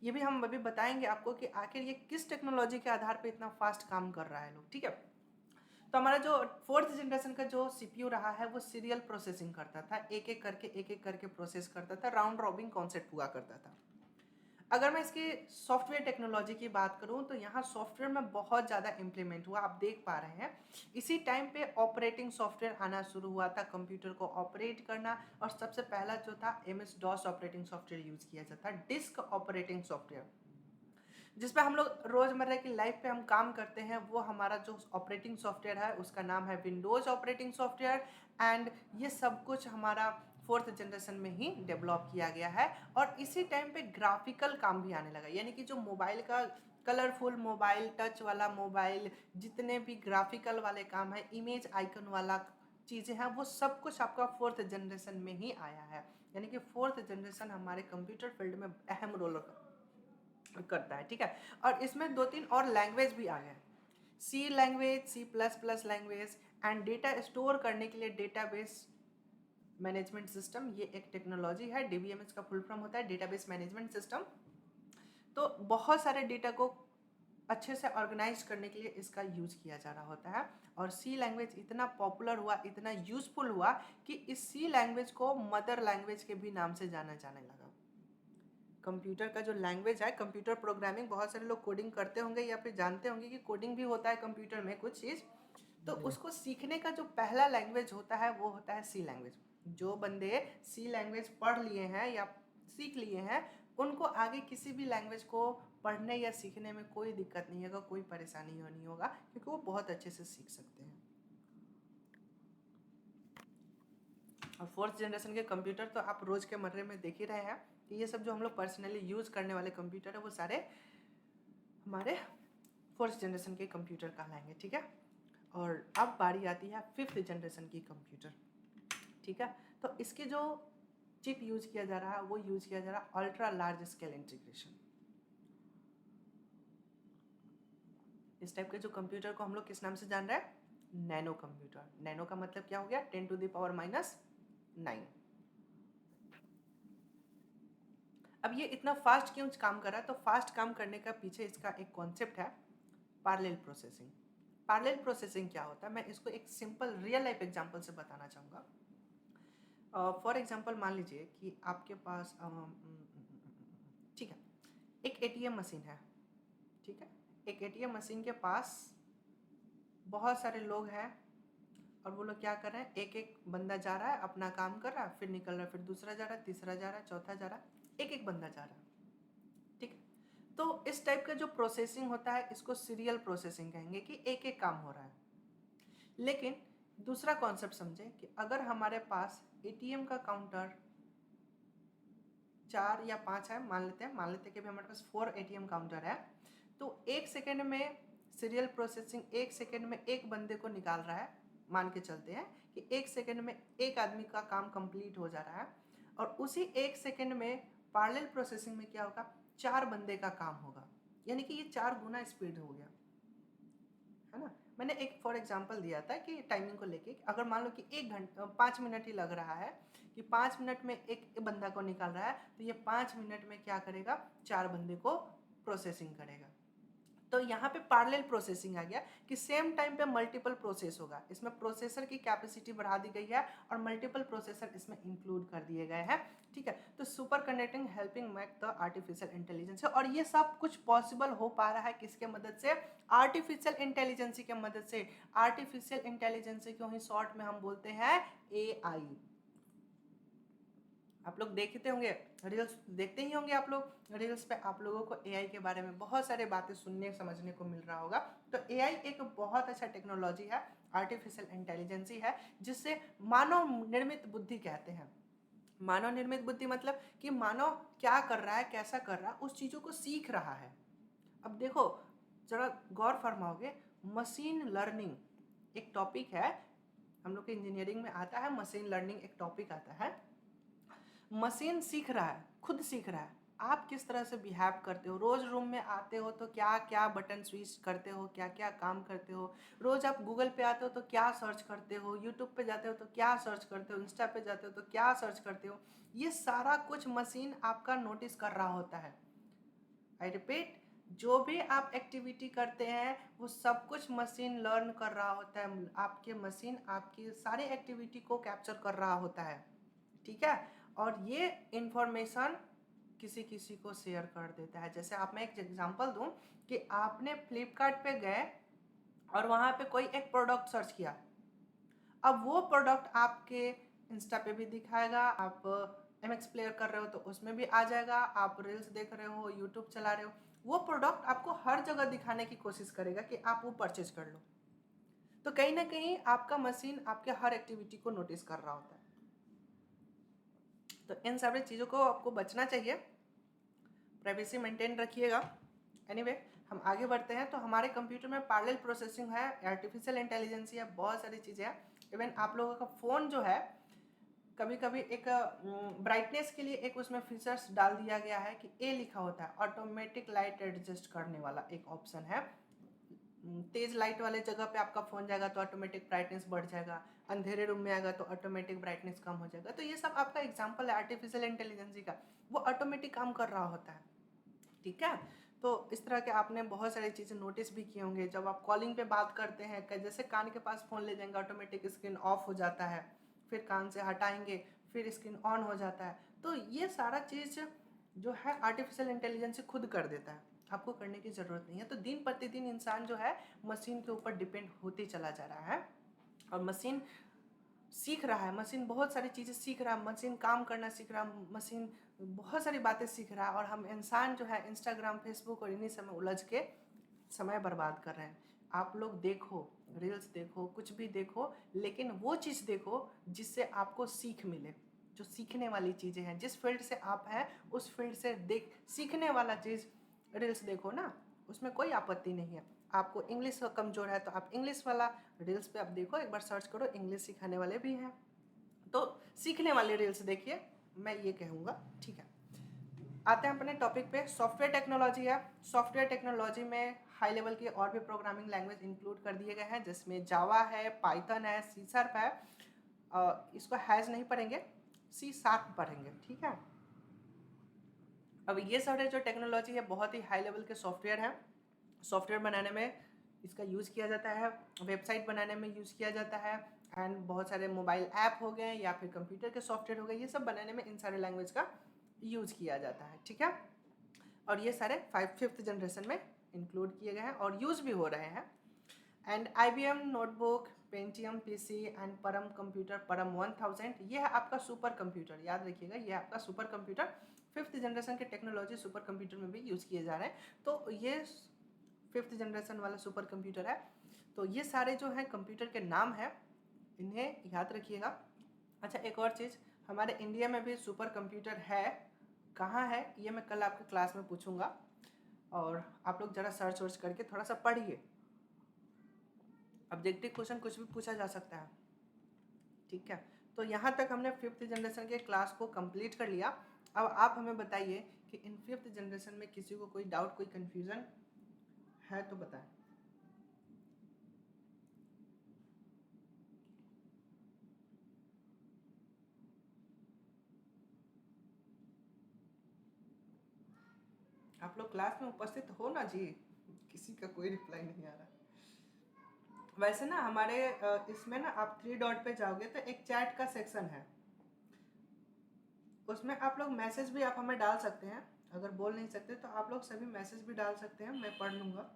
ये भी हम अभी बताएंगे आपको कि आखिर ये किस टेक्नोलॉजी के आधार पे इतना फास्ट काम कर रहा है लोग, ठीक है। तो हमारा जो फोर्थ जनरेशन का जो सीपीयू रहा है वो सीरियल प्रोसेसिंग करता था, एक एक करके प्रोसेस करता था, राउंड रॉबिन कॉन्सेप्ट हुआ करता था। अगर मैं इसके सॉफ्टवेयर टेक्नोलॉजी की बात करूं तो यहाँ सॉफ्टवेयर में बहुत ज़्यादा इम्प्लीमेंट हुआ, आप देख पा रहे हैं। इसी टाइम पे ऑपरेटिंग सॉफ्टवेयर आना शुरू हुआ था, कंप्यूटर को ऑपरेट करना, और सबसे पहला जो था MS DOS operating software use किया जाता, डिस्क ऑपरेटिंग सॉफ्टवेयर, जिस पे हम लोग रोज़मर्रा की लाइफ पे हम काम करते हैं। वो हमारा जो ऑपरेटिंग सॉफ्टवेयर है उसका नाम है विंडोज़ ऑपरेटिंग सॉफ्टवेयर। एंड ये सब कुछ हमारा फोर्थ जनरेशन में ही डेवलप किया गया है। और इसी टाइम पे ग्राफिकल काम भी आने लगा, यानी कि जो मोबाइल का कलरफुल मोबाइल, टच वाला मोबाइल, जितने भी ग्राफिकल वाले काम है, इमेज आइकन वाला चीज़ें हैं, वो सब कुछ आपका फोर्थ जनरेशन में ही आया है। यानी कि फोर्थ जनरेशन हमारे कंप्यूटर फील्ड में अहम रोल करता है, ठीक है। और इसमें 2-3 और लैंग्वेज भी आ गए, C language, C++ language, and data store करने के लिए डेटाबेस मैनेजमेंट सिस्टम, ये एक टेक्नोलॉजी है। DBMS का फुल फॉर्म होता है डेटाबेस मैनेजमेंट सिस्टम। तो बहुत सारे डेटा को अच्छे से ऑर्गेनाइज करने के लिए इसका यूज़ किया जा रहा होता है। और सी लैंग्वेज इतना पॉपुलर हुआ, इतना यूजफुल हुआ कि इस सी लैंग्वेज को मदर लैंग्वेज के भी नाम से जाना जाने लगा। कंप्यूटर का जो लैंग्वेज है, कंप्यूटर प्रोग्रामिंग, बहुत सारे लोग कोडिंग करते होंगे या फिर जानते होंगे कि कोडिंग भी होता है कंप्यूटर में कुछ चीज़। तो उसको सीखने का जो पहला लैंग्वेज होता है वो होता है सी लैंग्वेज। जो बंदे सी लैंग्वेज पढ़ लिए हैं या सीख लिए हैं, उनको आगे किसी भी लैंग्वेज को पढ़ने या सीखने में कोई दिक्कत नहीं होगा, कोई परेशानी नहीं होगा, क्योंकि वो बहुत अच्छे से सीख सकते हैं। और फोर्थ जनरेशन के कंप्यूटर तो आप रोज़ के मर्रे में देख ही रहे हैं कि ये सब जो हम लोग पर्सनली यूज़ करने वाले कंप्यूटर है वो सारे हमारे फोर्थ जनरेशन के कंप्यूटर कहलाएंगे, ठीक है। और अब बारी आती है फिफ्थ जनरेशन की कंप्यूटर, ठीक है। तो इसके जो चिप यूज़ किया जा रहा है वो यूज़ किया जा रहा है अल्ट्रा लार्ज स्केल इंटीग्रेशन। इस टाइप के जो कंप्यूटर को हम लोग किस नाम से जान रहे हैं? Nano computer. नैनो का मतलब क्या हो गया? 10⁻⁻⁹। अब ये इतना फास्ट क्यों काम कर रहा है? तो फास्ट काम करने का पीछे इसका एक कॉन्सेप्ट है, पैरेलल प्रोसेसिंग। पैरेलल प्रोसेसिंग क्या होता है, मैं इसको एक सिंपल रियल लाइफ एग्जांपल से बताना चाहूँगा। फॉर एग्जांपल मान लीजिए कि आपके पास ठीक है, एक ATM मशीन है, ठीक है। एक ATM मशीन के पास बहुत सारे लोग हैं और वो लोग क्या कर रहे हैं, एक एक बंदा जा रहा है, अपना काम कर रहा है, फिर निकल रहा है, फिर दूसरा जा रहा है, तीसरा जा रहा है, चौथा जा रहा है, एक एक बंदा जा रहा है, ठीक है। तो इस टाइप का जो प्रोसेसिंग होता है इसको सीरियल प्रोसेसिंग कहेंगे, कि एक एक काम हो रहा है। लेकिन दूसरा कॉन्सेप्ट समझे कि अगर हमारे पास ATM का काउंटर 4 या 5 है, मान लेते हैं कि हमारे पास 4 ATM काउंटर है, तो 1 सेकेंड में सीरियल प्रोसेसिंग 1 सेकेंड में एक बंदे को निकाल रहा है। मान के चलते हैं कि 1 सेकेंड में एक आदमी का काम कंप्लीट हो जा रहा है, और उसी 1 सेकेंड में पैरेलल प्रोसेसिंग में क्या होगा, 4 बंदे का काम होगा, यानी कि ये 4 गुना स्पीड हो गया, है ना। मैंने एक फॉर एग्जांपल दिया था कि टाइमिंग को लेके, अगर मान लो कि 5 मिनट ही लग रहा है, कि 5 मिनट में एक बंदा को निकाल रहा है, तो ये 5 मिनट में क्या करेगा, 4 बंदे को प्रोसेसिंग करेगा। तो यहाँ पे पैरेलल प्रोसेसिंग आ गया कि सेम टाइम पे मल्टीपल प्रोसेस होगा। इसमें प्रोसेसर की कैपेसिटी बढ़ा दी गई है और मल्टीपल प्रोसेसर इसमें इंक्लूड कर दिए गए हैं, ठीक है। तो super connecting helping make the artificial intelligence है, और ये सब कुछ पॉसिबल हो पा रहा है किसके मदद से? आर्टिफिशियल इंटेलिजेंस के मदद से। आर्टिफिशियल इंटेलिजेंस को ही शॉर्ट में हम बोलते हैं AI। आप लोग देखते होंगे, रील्स देखते ही होंगे आप लोग, रील्स पे आप लोगों को AI के बारे में बहुत सारे बातें सुनने समझने को मिल रहा होगा। तो AI एक बहुत अच्छा टेक्नोलॉजी है, आर्टिफिशियल इंटेलिजेंस है, जिससे मानव निर्मित बुद्धि कहते हैं। मानव निर्मित बुद्धि मतलब कि मानव क्या कर रहा है, कैसा कर रहा है, उस चीज़ों को सीख रहा है। अब देखो जरा गौर फरमाओगे, मशीन लर्निंग एक टॉपिक है, हम लोग के इंजीनियरिंग में आता है, मशीन लर्निंग एक टॉपिक आता है। मशीन सीख रहा है, खुद सीख रहा है। आप किस तरह से बिहेव करते हो, रोज़ रूम में आते हो तो क्या क्या बटन स्विच करते हो, क्या क्या काम करते हो, रोज़ आप गूगल पे आते हो तो क्या सर्च करते हो, यूट्यूब पे जाते हो तो क्या सर्च करते हो, इंस्टा पे जाते हो तो क्या सर्च करते हो, ये सारा कुछ मशीन आपका नोटिस कर रहा होता है। आई रिपीट, जो भी आप एक्टिविटी करते हैं वो सब कुछ मशीन लर्न कर रहा होता है, आपके मशीन आपकी सारी एक्टिविटी को कैप्चर कर रहा होता है, ठीक है। और ये इंफॉर्मेशन किसी किसी को शेयर कर देता है। जैसे आप, मैं एक एग्जांपल दूं कि आपने फ्लिपकार्ट पे गए और वहाँ पे कोई एक प्रोडक्ट सर्च किया, अब वो प्रोडक्ट आपके इंस्टा पे भी दिखाएगा, आप MX प्लेयर कर रहे हो तो उसमें भी आ जाएगा, आप रील्स देख रहे हो, यूट्यूब चला रहे हो, वो प्रोडक्ट आपको हर जगह दिखाने की कोशिश करेगा कि आप वो परचेज कर लो। तो कहीं ना कहीं आपका मशीन आपके हर एक्टिविटी को नोटिस कर रहा होता है। तो इन सारी चीज़ों को आपको बचना चाहिए, प्राइवेसी मेंटेन रखिएगा। एनीवे, हम आगे बढ़ते हैं। तो हमारे कंप्यूटर में पैरेलल प्रोसेसिंग है, आर्टिफिशियल इंटेलिजेंस है, बहुत सारी चीज़ें हैं। इवन आप लोगों का फ़ोन जो है, कभी कभी एक ब्राइटनेस के लिए एक उसमें फीचर्स डाल दिया गया है कि ए लिखा होता है, ऑटोमेटिक लाइट एडजस्ट करने वाला एक ऑप्शन है। तेज लाइट वाले जगह पे आपका फ़ोन जाएगा तो ऑटोमेटिक ब्राइटनेस बढ़ जाएगा, अंधेरे रूम में आएगा तो ऑटोमेटिक ब्राइटनेस कम हो जाएगा। तो ये सब आपका एग्जांपल है आर्टिफिशियल इंटेलिजेंस का, वो ऑटोमेटिक काम कर रहा होता है, ठीक है। तो इस तरह के आपने बहुत सारी चीज़ें नोटिस भी किए होंगे। जब आप कॉलिंग पे बात करते हैं, जैसे कान के पास फ़ोन ले जाएंगे, ऑटोमेटिक स्क्रीन ऑफ हो जाता है, फिर कान से हटाएंगे फिर स्क्रीन ऑन हो जाता है। तो ये सारा चीज़ जो है आर्टिफिशियल इंटेलिजेंस खुद कर देता है, आपको करने की ज़रूरत नहीं है। तो दिन प्रतिदिन इंसान जो है मशीन के ऊपर डिपेंड होते चला जा रहा है, और मशीन सीख रहा है, मशीन बहुत सारी चीज़ें सीख रहा है, मशीन काम करना सीख रहा है, मशीन बहुत सारी बातें सीख रहा है, और हम इंसान जो है इंस्टाग्राम, फेसबुक और इन्हीं समय उलझ के समय बर्बाद कर रहे हैं। आप लोग देखो, रील्स देखो, कुछ भी देखो, लेकिन वो चीज़ देखो जिससे आपको सीख मिले, जो सीखने वाली चीज़ें हैं। जिस फील्ड से आप हैं उस फील्ड से देख सीखने वाला चीज़ रील्स देखो ना, उसमें कोई आपत्ति नहीं है। आपको इंग्लिश का कमज़ोर है तो आप इंग्लिश वाला रील्स पे आप देखो, एक बार सर्च करो, इंग्लिश सिखाने वाले भी हैं, तो सीखने वाले रील्स देखिए, मैं ये कहूँगा, ठीक है। आते हैं अपने टॉपिक पे। सॉफ्टवेयर टेक्नोलॉजी है। सॉफ्टवेयर टेक्नोलॉजी में हाई लेवल की और भी प्रोग्रामिंग लैंग्वेज इंक्लूड कर दिए गए हैं, जिसमें जावा है, पाइथन है, सी शार्प है। इसको हैज़ नहीं पढ़ेंगे, सी शार्प पढ़ेंगे, ठीक है। अब ये सारे जो टेक्नोलॉजी है बहुत ही हाई लेवल के सॉफ्टवेयर हैं। सॉफ्टवेयर बनाने में इसका यूज़ किया जाता है, वेबसाइट बनाने में यूज़ किया जाता है, एंड बहुत सारे मोबाइल ऐप हो गए या फिर कंप्यूटर के सॉफ्टवेयर हो गए, ये सब बनाने में इन सारे लैंग्वेज का यूज़ किया जाता है, ठीक है। और ये सारे 5th जनरेशन में इंक्लूड किए गए हैं और यूज़ भी हो रहे हैं। And IBM notebook, Pentium PC and परम कंप्यूटर, परम 1000, ये है आपका सुपर कंप्यूटर, याद रखिएगा, ये आपका सुपर कंप्यूटर। 5th जनरेशन के टेक्नोलॉजी सुपर कंप्यूटर में भी यूज़ किए जा रहे हैं। तो ये 5th जनरेशन वाला सुपर कंप्यूटर है। तो ये सारे जो हैं कंप्यूटर के नाम हैं, इन्हें याद रखिएगा। अच्छा, एक और चीज़, हमारे इंडिया में भी सुपर कंप्यूटर है, कहाँ है ये मैं कल आपके क्लास में पूछूंगा, और आप लोग ज़रा सर्च वर्च करके थोड़ा सा पढ़िए। ऑब्जेक्टिव क्वेश्चन कुछ भी पूछा जा सकता है, ठीक है। तो यहाँ तक हमने 5th जनरेशन के क्लास को कंप्लीट कर लिया। अब आप हमें बताइए कि इन 5th जनरेशन में किसी को कोई डाउट, कोई कन्फ्यूज़न है तो बताएं। आप लोग क्लास में उपस्थित हो ना जी, किसी का कोई रिप्लाई नहीं आ रहा। वैसे ना हमारे इसमें ना आप 3 डॉट पे जाओगे तो एक चैट का सेक्शन है, उसमें आप लोग मैसेज भी आप हमें डाल सकते हैं। अगर बोल नहीं सकते तो आप लोग सभी मैसेज भी डाल सकते हैं, मैं पढ़ लूँगा।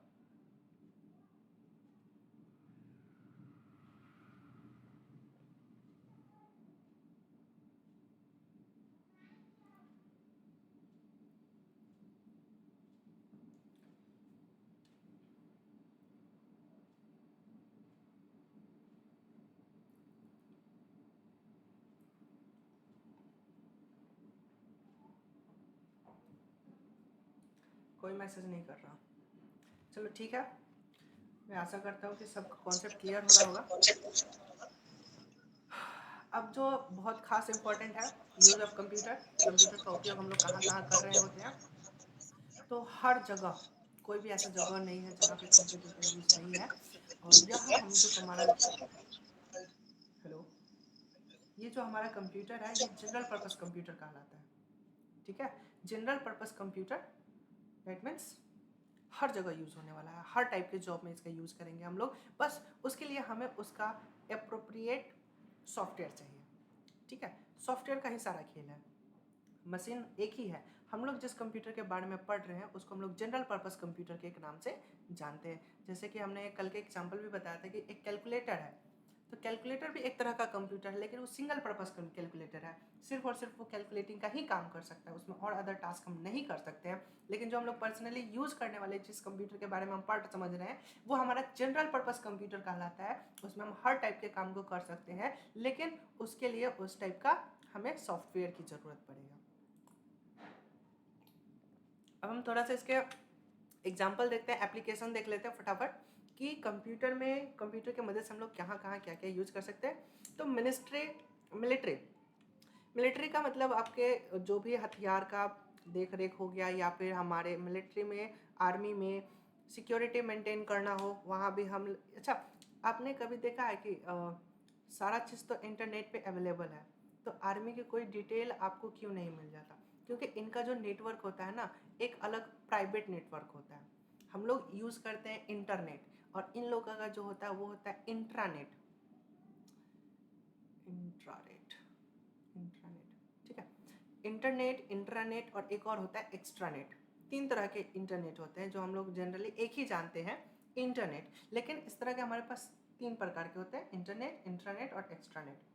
कोई मैसेज नहीं कर रहा, चलो ठीक है। मैं आशा करता हूँ कि सबका कॉन्सेप्ट क्लियर हो रहा होगा। अब जो बहुत खास इम्पोर्टेंट है, यूज़ ऑफ कंप्यूटर। कंप्यूटर का उपयोग हम लोग कहाँ कहाँ कर रहे होते हैं, तो हर जगह, कोई भी ऐसा जगह नहीं है जहाँ पे कंप्यूटर का यूज़ नहीं है। और यह हम जो हमारा, हेलो, ये जो हमारा कंप्यूटर है ये जनरल पर्पस कंप्यूटर कहलाता है, ठीक है। General purpose computer that means हर जगह यूज़ होने वाला है, हर टाइप के जॉब में इसका यूज़ करेंगे हम लोग। बस उसके लिए हमें उसका अप्रोप्रिएट सॉफ्टवेयर चाहिए, ठीक है। सॉफ्टवेयर का ही सारा खेल है, मशीन एक ही है। हम लोग जिस कंप्यूटर के बारे में पढ़ रहे हैं उसको हम लोग जनरल पर्पस कंप्यूटर के एक नाम से जानते हैं। जैसे कि हमने कल के एग्जाम्पल भी बताया था कि एक कैलकुलेटर है, तो कैलकुलेटर भी एक तरह का कंप्यूटर है, लेकिन वो सिंगल पर्पस कैलकुलेटर है। सिर्फ और सिर्फ वो कैलकुलेटिंग का ही काम कर सकता है, उसमें और अदर टास्क हम नहीं कर सकते हैं। लेकिन जो हम लोग पर्सनली यूज़ करने वाले जिस कंप्यूटर के बारे में हम पढ़ समझ रहे हैं वो हमारा जनरल पर्पस कंप्यूटर कहलाता है। उसमें हम हर टाइप के काम को कर सकते हैं, लेकिन उसके लिए उस टाइप का हमें सॉफ्टवेयर की ज़रूरत पड़ेगा। अब हम थोड़ा सा इसके एग्जाम्पल देखते हैं, एप्लीकेशन देख लेते हैं फटाफट कि कंप्यूटर में कंप्यूटर की मदद से हम लोग कहाँ कहाँ क्या क्या यूज़ कर सकते हैं। तो मिलिट्री का मतलब आपके जो भी हथियार का देख रेख हो गया, या फिर हमारे मिलिट्री में आर्मी में सिक्योरिटी मेंटेन करना हो वहाँ भी हम। अच्छा, आपने कभी देखा है कि सारा चीज़ तो इंटरनेट पे अवेलेबल है, तो आर्मी की कोई डिटेल आपको क्यों नहीं मिल जाता? क्योंकि इनका जो नेटवर्क होता है ना, एक अलग प्राइवेट नेटवर्क होता है। हम लोग यूज़ करते हैं इंटरनेट, और इन लोगों का जो होता है वो होता है इंट्रानेट। ठीक है। इंटरनेट, इंट्रानेट और एक और होता है एक्स्ट्रानेट। 3 तरह के इंटरनेट होते हैं जो हम लोग जनरली एक ही जानते हैं, इंटरनेट। लेकिन इस तरह के हमारे पास 3 प्रकार के होते हैं, इंटरनेट, इंट्रानेट और एक्स्ट्रानेट।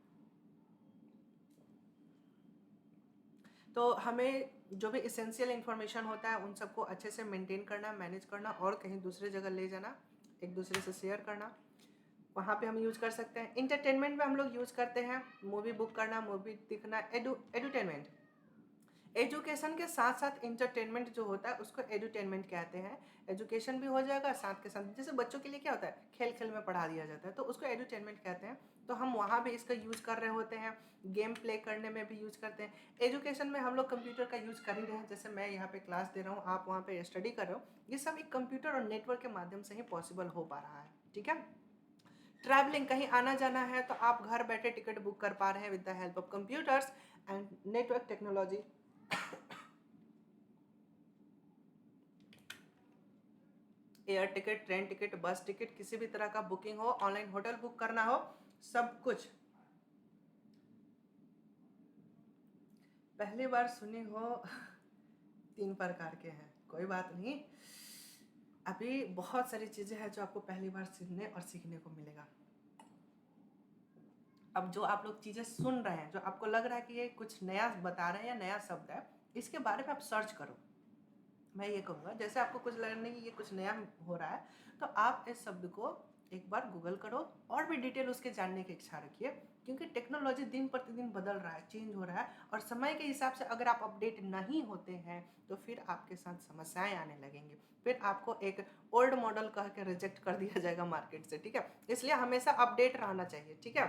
तो हमें जो भी इसेंशियल इन्फॉर्मेशन होता है उन सबको अच्छे से मेंटेन करना, मैनेज करना और कहीं दूसरे जगह ले जाना, एक दूसरे से शेयर करना, वहाँ पे हम यूज़ कर सकते हैं। इंटरटेनमेंट में हम लोग यूज़ करते हैं मूवी बुक करना, मूवी दिखना, एडुटेनमेंट। एजुकेशन के साथ साथ इंटरटेनमेंट जो होता है उसको एडुटेनमेंट कहते हैं। एजुकेशन भी हो जाएगा साथ के साथ, जैसे बच्चों के लिए क्या होता है खेल खेल में पढ़ा दिया जाता है, तो उसको एडुटेनमेंट कहते हैं। तो हम वहाँ भी इसका यूज़ कर रहे होते हैं, गेम प्ले करने में भी यूज़ करते हैं। एजुकेशन में हम लोग कंप्यूटर का यूज़ कर ही रहे हैं, जैसे मैं यहाँ पे क्लास दे रहा हूँ, आप वहाँ पे स्टडी कर रहे हो, ये सब एक कंप्यूटर और नेटवर्क के माध्यम से ही पॉसिबल हो पा रहा है, ठीक है। ट्रैवलिंग, कहीं आना जाना है तो आप घर बैठे टिकट बुक कर पा रहे हैं with the help of computers and network technology. Air ticket, train ticket, बस टिकट, किसी भी तरह का बुकिंग हो, ऑनलाइन होटल बुक करना हो, सब कुछ। पहली बार सुनी हो 3 प्रकार के हैं, कोई बात नहीं, अभी बहुत सारी चीजें हैं जो आपको पहली बार सुनने और सीखने को मिलेगा। अब जो आप लोग चीजें सुन रहे हैं, जो आपको लग रहा है कि ये कुछ नया बता रहे हैं या नया शब्द है, इसके बारे में आप सर्च करो। मैं ये कहूँगा जैसे आपको कुछ लग नहीं ये कुछ नया हो रहा है, तो आप इस शब्द को एक बार गूगल करो और भी डिटेल उसके जानने की इच्छा रखिए, क्योंकि टेक्नोलॉजी दिन प्रतिदिन बदल रहा है, चेंज हो रहा है, और समय के हिसाब से अगर आप अपडेट नहीं होते हैं तो फिर आपके साथ समस्याएं आने लगेंगी, फिर आपको एक ओल्ड मॉडल कह के रिजेक्ट कर दिया जाएगा मार्केट से, ठीक है। इसलिए हमेशा अपडेट रहना चाहिए, ठीक है।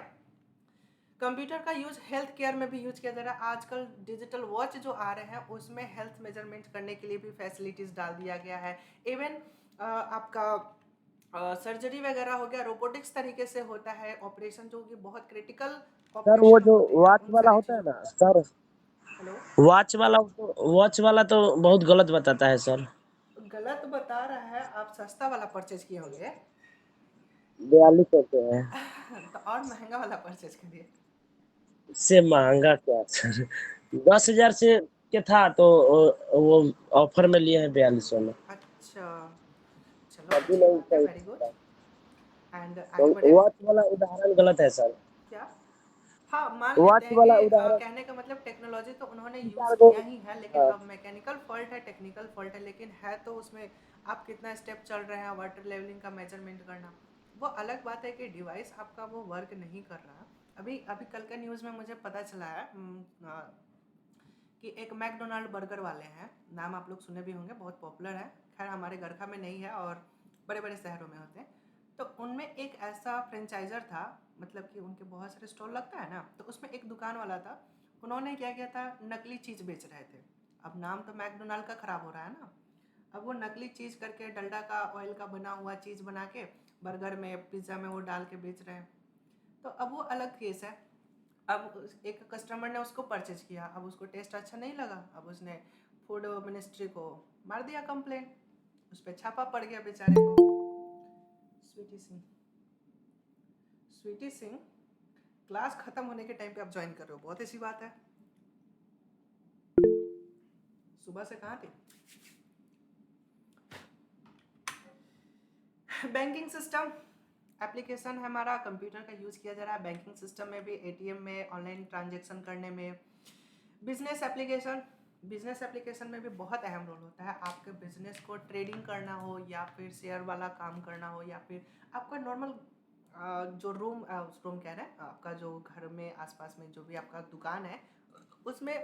कंप्यूटर का यूज हेल्थ केयर में भी यूज किया जा रहा है। आजकल डिजिटल वॉच जो आ रहे हैं उसमें हेल्थ मेजरमेंट करने के लिए भी फैसिलिटीज डाल दिया गया है। इवन आपका सर्जरी वगैरह हो गया, रोबोटिक्स तरीके से होता है ऑपरेशन, जो कि बहुत क्रिटिकल सर वो ऑपरेशन जो होते हैं, वॉच उन वाला सारी होता है चीज़ों। ना सर, हेलो। वॉच वाला तो बहुत गलत बताता है सर। गलत बता रहा है, आप सस्ता वाला परचेज किए होंगे 42 होते हैं। तो और महंगा वाला परचेज करिए। इससे महंगा क्या सर, 10,000 से के था तो वो ऑफर में लिए हैं 4200 में। अच्छा, चलो अभी अच्छी नहीं बात है, सही वेरी गुड। था। एंड तो आगे बढ़े। वॉच वाला उदाहरण गलत है सर। क्या? हाँ, मान लेते वॉच हैं कि वाला उदाहरण कहने का मतलब टेक्नोलॉजी तो उन्होंने यूज़ 4 गो। किया ही है, लेकिन हाँ, अब मैकेनिकल फॉल्ट है, टेक्निकल फॉल्ट है, लेकिन है तो उसमें आप कितना स्टेप चल रहे हैं, वाटर लेवलिंग का मेजरमेंट करना, वो अलग बात है कि डिवाइस आपका वो वर्क नहीं कर रहा। अभी अभी कल के न्यूज़ में मुझे पता चला है कि एक मैकडोनाल्ड बर्गर वाले हैं, नाम आप लोग सुने भी होंगे, बहुत पॉपुलर है, खैर हमारे गरखा में नहीं है और बड़े बड़े शहरों में होते हैं। तो उनमें एक ऐसा फ्रेंचाइजर था, मतलब कि उनके बहुत सारे स्टॉल लगता है ना, तो उसमें एक दुकान वाला था, उन्होंने क्या किया था, नकली चीज़ बेच रहे थे। अब नाम तो मैकडोनाल्ड का ख़राब हो रहा है ना, अब वो नकली चीज़ करके डलडा का ऑयल का बना हुआ चीज़ बना के बर्गर में, पिज़्ज़ा में वो डाल के बेच रहे हैं। तो अब वो अलग केस है। अब एक कस्टमर ने उसको परचेज किया, अब उसको टेस्ट अच्छा नहीं लगा, अब उसने फूड मिनिस्ट्री को मार दिया कंप्लेन, उस पर छापा पड़ गया बेचारे को। स्वीटी सिंह क्लास खत्म होने के टाइम पे आप ज्वाइन कर रहे हो, बहुत ऐसी बात है। सुबह से कहाँ थे? बैंकिंग सिस्टम एप्लीकेशन है हमारा, कंप्यूटर का यूज किया जा रहा है बैंकिंग सिस्टम में भी, एटीएम में, ऑनलाइन ट्रांजैक्शन करने में। बिजनेस एप्लीकेशन में भी बहुत अहम रोल होता है। आपके बिजनेस को ट्रेडिंग करना हो या फिर शेयर वाला काम करना हो, या फिर आपका नॉर्मल जो रूम कह रहे हैं, आपका जो घर में आसपास में जो भी आपका दुकान है उसमें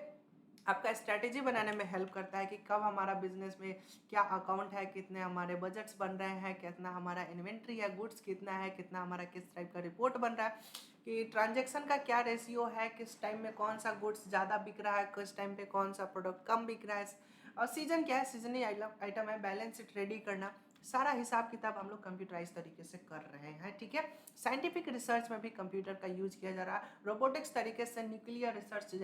आपका स्ट्रैटेजी बनाने में हेल्प करता है कि कब हमारा बिजनेस में क्या अकाउंट है, कितने हमारे बजट्स बन रहे हैं, कितना हमारा इन्वेंट्री है, गुड्स कितना है, कितना हमारा किस टाइप का रिपोर्ट बन रहा है, कि ट्रांजैक्शन का क्या रेशियो है, किस टाइम में कौन सा गुड्स ज़्यादा बिक रहा है, किस टाइम पे कौन सा प्रोडक्ट कम बिक रहा है, और सीजन क्या है, सीजनली आइटम है, बैलेंस शीट रेडी करना, सारा हिसाब किताब हम लोग कंप्यूटराइज तरीके से कर रहे हैं। ठीक है, साइंटिफिक रिसर्च में भी कंप्यूटर का यूज किया जा रहा है, रोबोटिक्स तरीके से, न्यूक्लियर रिसर्च,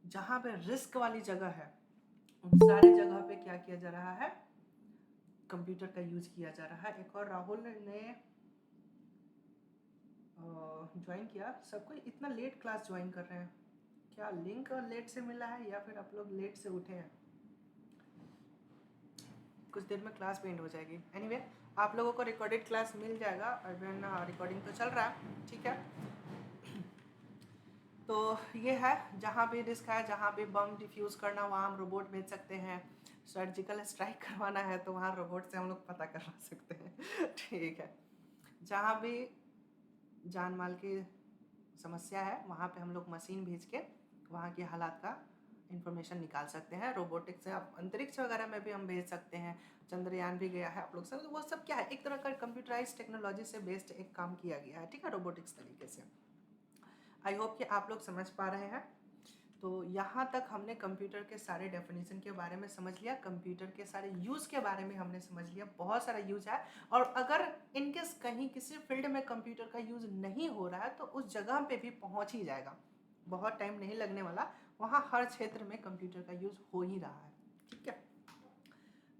जहाँ पे रिस्क वाली जगह है उन सारे जगह पे क्या किया जा रहा है, कंप्यूटर का यूज किया जा रहा है। एक और राहुल ने ज्वाइन किया। सबको इतना लेट क्लास ज्वाइन कर रहे हैं, क्या लिंक लेट से मिला है या फिर आप लोग लेट से उठे हैं? कुछ देर में क्लास भी एंड हो जाएगी। एनीवे, आप लोगों को रिकॉर्डेड क्लास मिल जाएगा, अभी रिकॉर्डिंग तो चल रहा है। ठीक है, तो ये है, जहाँ भी रिस्क है, जहाँ भी बम डिफ्यूज़ करना वहाँ हम रोबोट भेज सकते हैं, सर्जिकल स्ट्राइक करवाना है तो वहाँ रोबोट से हम लोग पता करवा सकते हैं। ठीक है, जहाँ भी जान माल की समस्या है वहाँ पे हम लोग मशीन भेज के वहाँ के हालात का इंफॉर्मेशन निकाल सकते हैं। रोबोटिक्स से आप अंतरिक्ष वगैरह में भी हम भेज सकते हैं, चंद्रयान भी गया है आप लोग सब, वो सब क्या है, एक तरह का कंप्यूटराइज टेक्नोलॉजी से बेस्ड एक काम किया गया है। ठीक है, रोबोटिक्स तरीके से। आई होप कि आप लोग समझ पा रहे हैं। तो यहाँ तक हमने कंप्यूटर के सारे डेफिनेशन के बारे में समझ लिया, कंप्यूटर के सारे यूज़ के बारे में हमने समझ लिया, बहुत सारा यूज़ है। और अगर इनकेस कहीं किसी फील्ड में कंप्यूटर का यूज़ नहीं हो रहा है तो उस जगह पे भी पहुँच ही जाएगा, बहुत टाइम नहीं लगने वाला, वहाँ हर क्षेत्र में कंप्यूटर का यूज़ हो ही रहा है। ठीक है,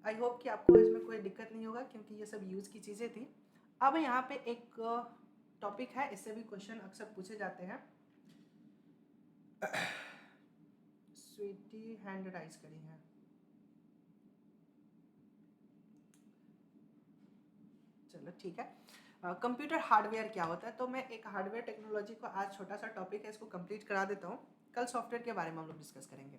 आई होप कि आपको इसमें कोई दिक्कत नहीं होगा क्योंकि ये सब यूज़ की चीज़ें थी। अब यहाँ पे एक टॉपिक है, इससे भी क्वेश्चन अक्सर पूछे जाते हैं। स्वीटी हैंड राइज करी है, चलो ठीक है। कंप्यूटर हार्डवेयर क्या होता है, तो मैं एक हार्डवेयर टेक्नोलॉजी को, आज छोटा सा टॉपिक है इसको कंप्लीट करा देता हूँ, कल सॉफ्टवेयर के बारे में हम लोग डिस्कस करेंगे।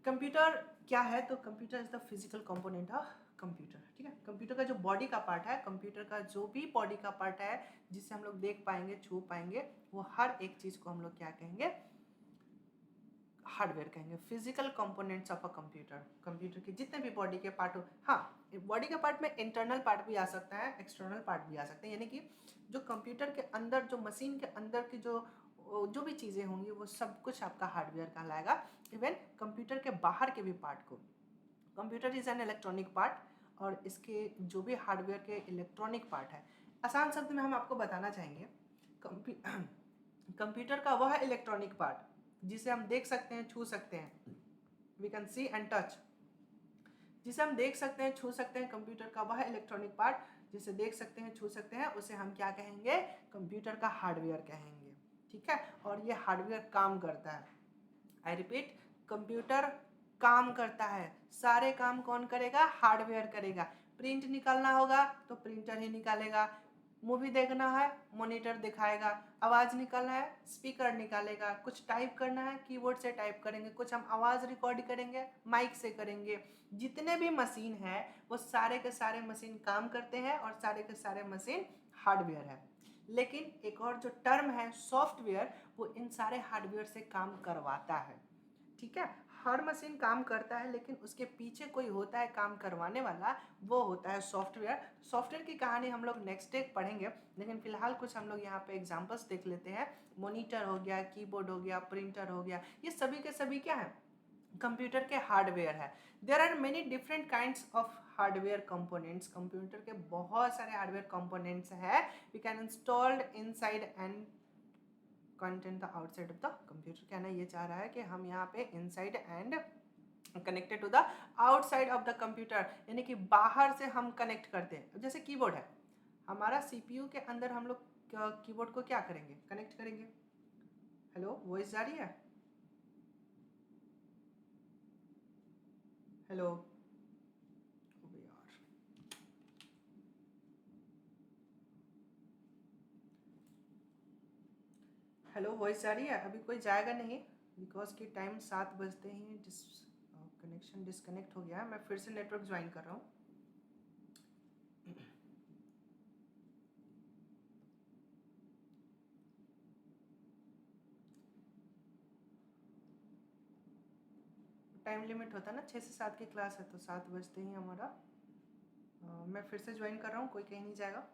कंप्यूटर क्या है, तो computer is the physical component of computer. ठीक है, कंप्यूटर का जो बॉडी का पार्ट है, कंप्यूटर का जो भी बॉडी का पार्ट है जिससे हम लोग देख पाएंगे, छू पाएंगे, वो हर एक चीज़ को हम लोग क्या कहेंगे, हार्डवेयर कहेंगे। Physical components of a computer, computer के जितने भी बॉडी के पार्ट हो, हाँ बॉडी के पार्ट में इंटरनल पार्ट भी आ सकता है, एक्सटर्नल पार्ट भी आ सकते हैं, यानी कि जो कंप्यूटर के अंदर, जो मशीन के अंदर की जो भी चीज़ें होंगी वो सब कुछ आपका हार्डवेयर कहलाएगा। इवन कंप्यूटर के बाहर के भी पार्ट को, computer is an electronic part, और इसके जो भी हार्डवेयर के इलेक्ट्रॉनिक पार्ट है, आसान शब्द में हम आपको बताना चाहेंगे, कंप्यूटर का वह इलेक्ट्रॉनिक पार्ट जिसे हम देख सकते हैं, छू सकते हैं, we can see and touch, जिसे हम देख सकते हैं, छू सकते हैं, कंप्यूटर का वह इलेक्ट्रॉनिक पार्ट जिसे देख सकते हैं, छू सकते हैं, उसे हम क्या कहेंगे, कंप्यूटर का हार्डवेयर कहेंगे। ठीक है, और ये हार्डवेयर काम करता है, आई रिपीट, कंप्यूटर काम करता है, सारे काम कौन करेगा, हार्डवेयर करेगा। प्रिंट निकालना होगा तो प्रिंटर ही निकालेगा, मूवी देखना है मॉनिटर दिखाएगा, आवाज़ निकालना है स्पीकर निकालेगा, कुछ टाइप करना है कीबोर्ड से टाइप करेंगे, कुछ हम आवाज़ रिकॉर्ड करेंगे माइक से करेंगे। जितने भी मशीन है वो सारे के सारे मशीन काम करते हैं और सारे के सारे मशीन हार्डवेयर है। लेकिन एक और जो टर्म है सॉफ्टवेयर, वो इन सारे हार्डवेयर से काम करवाता है। ठीक है, हर मशीन काम करता है लेकिन उसके पीछे कोई होता है काम करवाने वाला, वो होता है सॉफ्टवेयर। सॉफ्टवेयर की कहानी हम लोग नेक्स्ट डे पढ़ेंगे, लेकिन फिलहाल कुछ हम लोग यहाँ पे एग्जांपल्स देख लेते हैं। मॉनिटर हो गया, कीबोर्ड हो गया, प्रिंटर हो गया, ये सभी के सभी क्या है, कंप्यूटर के हार्डवेयर है। There are many different kinds of hardware components, computer के बहुत सारे हार्डवेयर कंपोनेंट्स है, we can installed inside and content the outside of the computer. कहना ये चाह रहा है कि हम यहाँ पे inside and connected to the outside of the computer, यानी कि बाहर से हम कनेक्ट करते हैं। जैसे कीबोर्ड है, हमारा सीपीयू के अंदर हम लोग कीबोर्ड को क्या करेंगे, कनेक्ट करेंगे। हेलो, वॉइस जा रही है? हेलो यार, हेलो, वॉइस जा रही है? अभी कोई जाएगा नहीं, बिकॉज कि टाइम 7 बजते ही कनेक्शन डिस्कनेक्ट हो गया है। मैं फिर से नेटवर्क ज्वाइन कर रहा हूँ। टाइम लिमिट होता है ना, 6 से 7 की क्लास है, तो 7 बजते ही हमारा मैं फिर से ज्वाइन कर रहा हूँ, कोई कहीं नहीं जाएगा।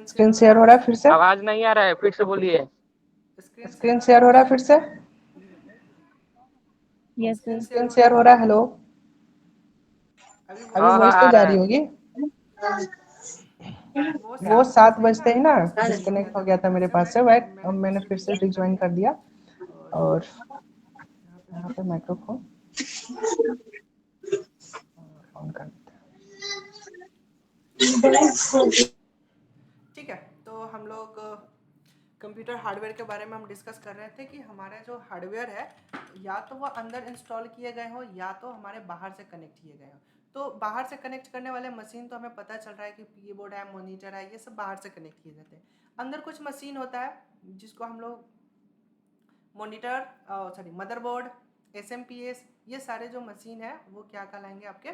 स्क्रीन शेयर हो रहा है फिर से? आवाज नहीं आ रहा है, फिर से बोलिए। स्क्रीन शेयर हो रहा है फिर से? Yes sir. स्क्रीन शेयर हो रहा है? हेलो, अभी हाँ वॉइस तो आ जा रहा रही है। होगी। वो 7 बजते ही ना डिस्कनेक्ट हो गया था मेरे पास से, बट अब मैंने फिर से रिज्वाइन कर दिया। और यहाँ पे माइक्रोफोन ऑन कर देते हैं। ठीक है, तो हम लोग कंप्यूटर हार्डवेयर के बारे में हम डिस्कस कर रहे थे कि हमारे जो हार्डवेयर है, या तो वो अंदर इंस्टॉल किए गए हो या तो हमारे बाहर से कनेक्ट किए गए हो। तो बाहर से कनेक्ट करने वाले मशीन तो हमें पता चल रहा है कि कीबोर्ड है, मॉनिटर है, ये सब बाहर से कनेक्ट किए जाते हैं। अंदर कुछ मशीन होता है जिसको हम लोग मॉनिटर, सॉरी, मदरबोर्ड, एसएमपीएस, ये सारे जो मशीन है वो क्या कहलाएंगे, आपके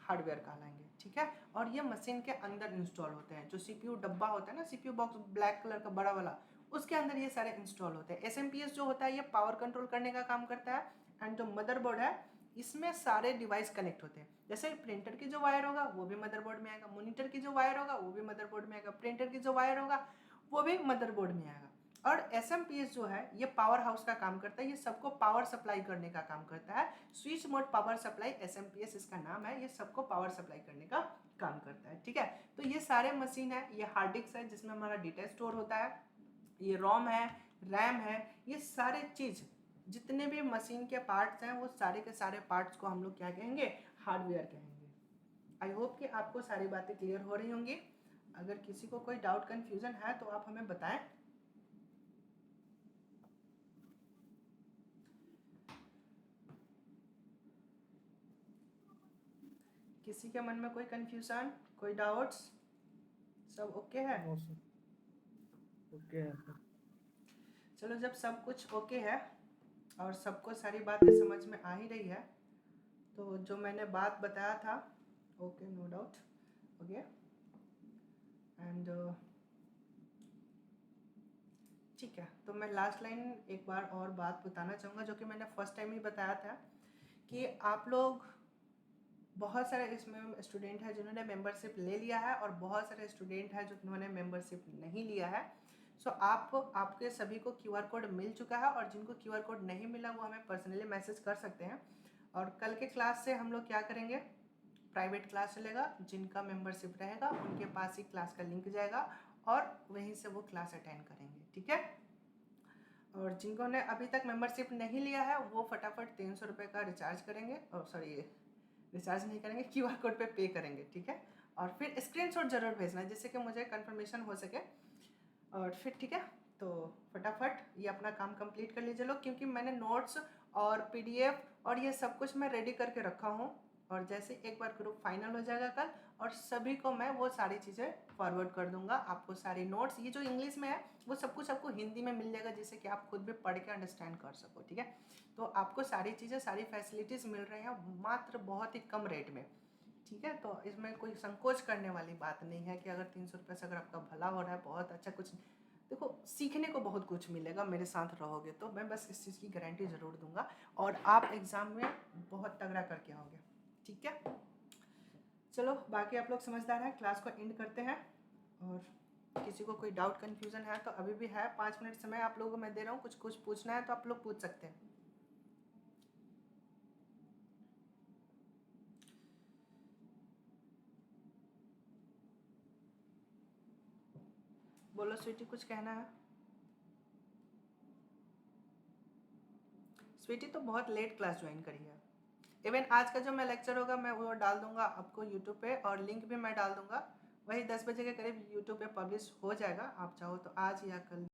हार्डवेयर कहलाएंगे। ठीक है, और ये मशीन के अंदर इंस्टॉल होते हैं। जो सीपीयू डब्बा होता है ना, सीपीयू बॉक्स ब्लैक कलर का बड़ा वाला, उसके अंदर ये सारे इंस्टॉल होते हैं। एसएमपीएस जो होता है ये पावर कंट्रोल करने का काम करता है। एंड जो मदरबोर्ड है, इसमें सारे डिवाइस कनेक्ट होते हैं। जैसे प्रिंटर की जो वायर होगा वो भी मदरबोर्ड में आएगा, मॉनिटर की जो वायर होगा वो भी मदरबोर्ड में आएगा, प्रिंटर की जो वायर होगा वो भी मदरबोर्ड में आएगा। और एसएमपीएस जो है ये पावर हाउस का काम करता है, ये सबको पावर सप्लाई करने का काम करता है। Switch mode power supply, SMPS इसका नाम है, ये सबको पावर सप्लाई करने का काम करता है। ठीक है, तो ये सारे मशीन है, ये हार्ड डिस्क है जिसमें हमारा डेटा स्टोर होता है, ये रोम है, रैम है, ये सारे चीज जितने भी मशीन के पार्ट्स हैं वो सारे के सारे पार्ट्स को हम लोग क्या कहेंगे, हार्डवेयर कहेंगे। आई होप कि आपको सारी बातें क्लियर हो रही होंगी। अगर किसी को कोई डाउट कंफ्यूजन है तो आप हमें बताएं। किसी के मन में कोई कंफ्यूजन, कोई डाउट्स, सब ओके है? ओके है सर। चलो, जब सब कुछ ओके है और सबको सारी बातें समझ में आ ही रही है, तो जो मैंने बात बताया था, okay, no doubt, okay. And ठीक है, तो मैं लास्ट लाइन एक बार और बात बताना चाहूँगा, जो कि मैंने फर्स्ट टाइम ही बताया था, कि आप लोग, बहुत सारे इसमें स्टूडेंट हैं जिन्होंने मेंबरशिप ले लिया है और बहुत सारे स्टूडेंट हैं जिन्होंने मेंबरशिप नहीं लिया है। सो आपके सभी को क्यूआर कोड मिल चुका है, और जिनको क्यूआर कोड नहीं मिला वो हमें पर्सनली मैसेज कर सकते हैं। और कल के क्लास से हम लोग क्या करेंगे, प्राइवेट क्लास चलेगा, जिनका मेंबरशिप रहेगा उनके पास ही क्लास का लिंक जाएगा और वहीं से वो क्लास अटेंड करेंगे। ठीक है, और जिनको ने अभी तक मेंबरशिप नहीं लिया है वो फटाफट 300 रुपये का रिचार्ज करेंगे, और सॉरी, रिचार्ज नहीं करेंगे, क्यूआर कोड पे करेंगे। ठीक है, और फिर स्क्रीनशॉट जरूर भेजना जिससे कि मुझे कंफर्मेशन हो सके। और फिर ठीक है, तो फटाफट ये अपना काम कंप्लीट कर लीजिए लोग, क्योंकि मैंने नोट्स और पीडीएफ और ये सब कुछ मैं रेडी करके रखा हूँ। और जैसे एक बार ग्रुप फाइनल हो जाएगा कल, और सभी को मैं वो सारी चीज़ें फॉरवर्ड कर दूंगा। आपको सारी नोट्स, ये जो इंग्लिश में है वो सब कुछ आपको हिंदी में मिल जाएगा, जिससे कि आप खुद भी पढ़ के अंडरस्टैंड कर सको। ठीक है, तो आपको सारी चीज़ें, सारी फैसिलिटीज़ मिल रही हैं मात्र बहुत ही कम रेट में। ठीक है, तो इसमें कोई संकोच करने वाली बात नहीं है कि अगर 300 रुपये से अगर आपका भला हो रहा है, बहुत अच्छा कुछ देखो सीखने को बहुत कुछ मिलेगा मेरे साथ रहोगे तो, मैं बस इस चीज़ की गारंटी ज़रूर दूंगा और आप एग्ज़ाम में बहुत तगड़ा करके आओगे, ठीक है। चलो बाकी आप लोग समझदार हैं, क्लास को एंड करते हैं। और किसी को कोई डाउट कन्फ्यूज़न है तो अभी भी है, 5 मिनट समय आप लोगों को मैं दे रहा हूँ, कुछ पूछना है तो आप लोग पूछ सकते हैं। बोलो स्वीटी, कुछ कहना है? स्वीटी तो बहुत लेट क्लास ज्वाइन करी है। इवन आज का जो मैं लेक्चर होगा मैं वो डाल दूंगा आपको यूट्यूब पे, और लिंक भी मैं डाल दूंगा, वही 10 बजे के करीब यूट्यूब पे पब्लिश हो जाएगा। आप चाहो तो आज या कल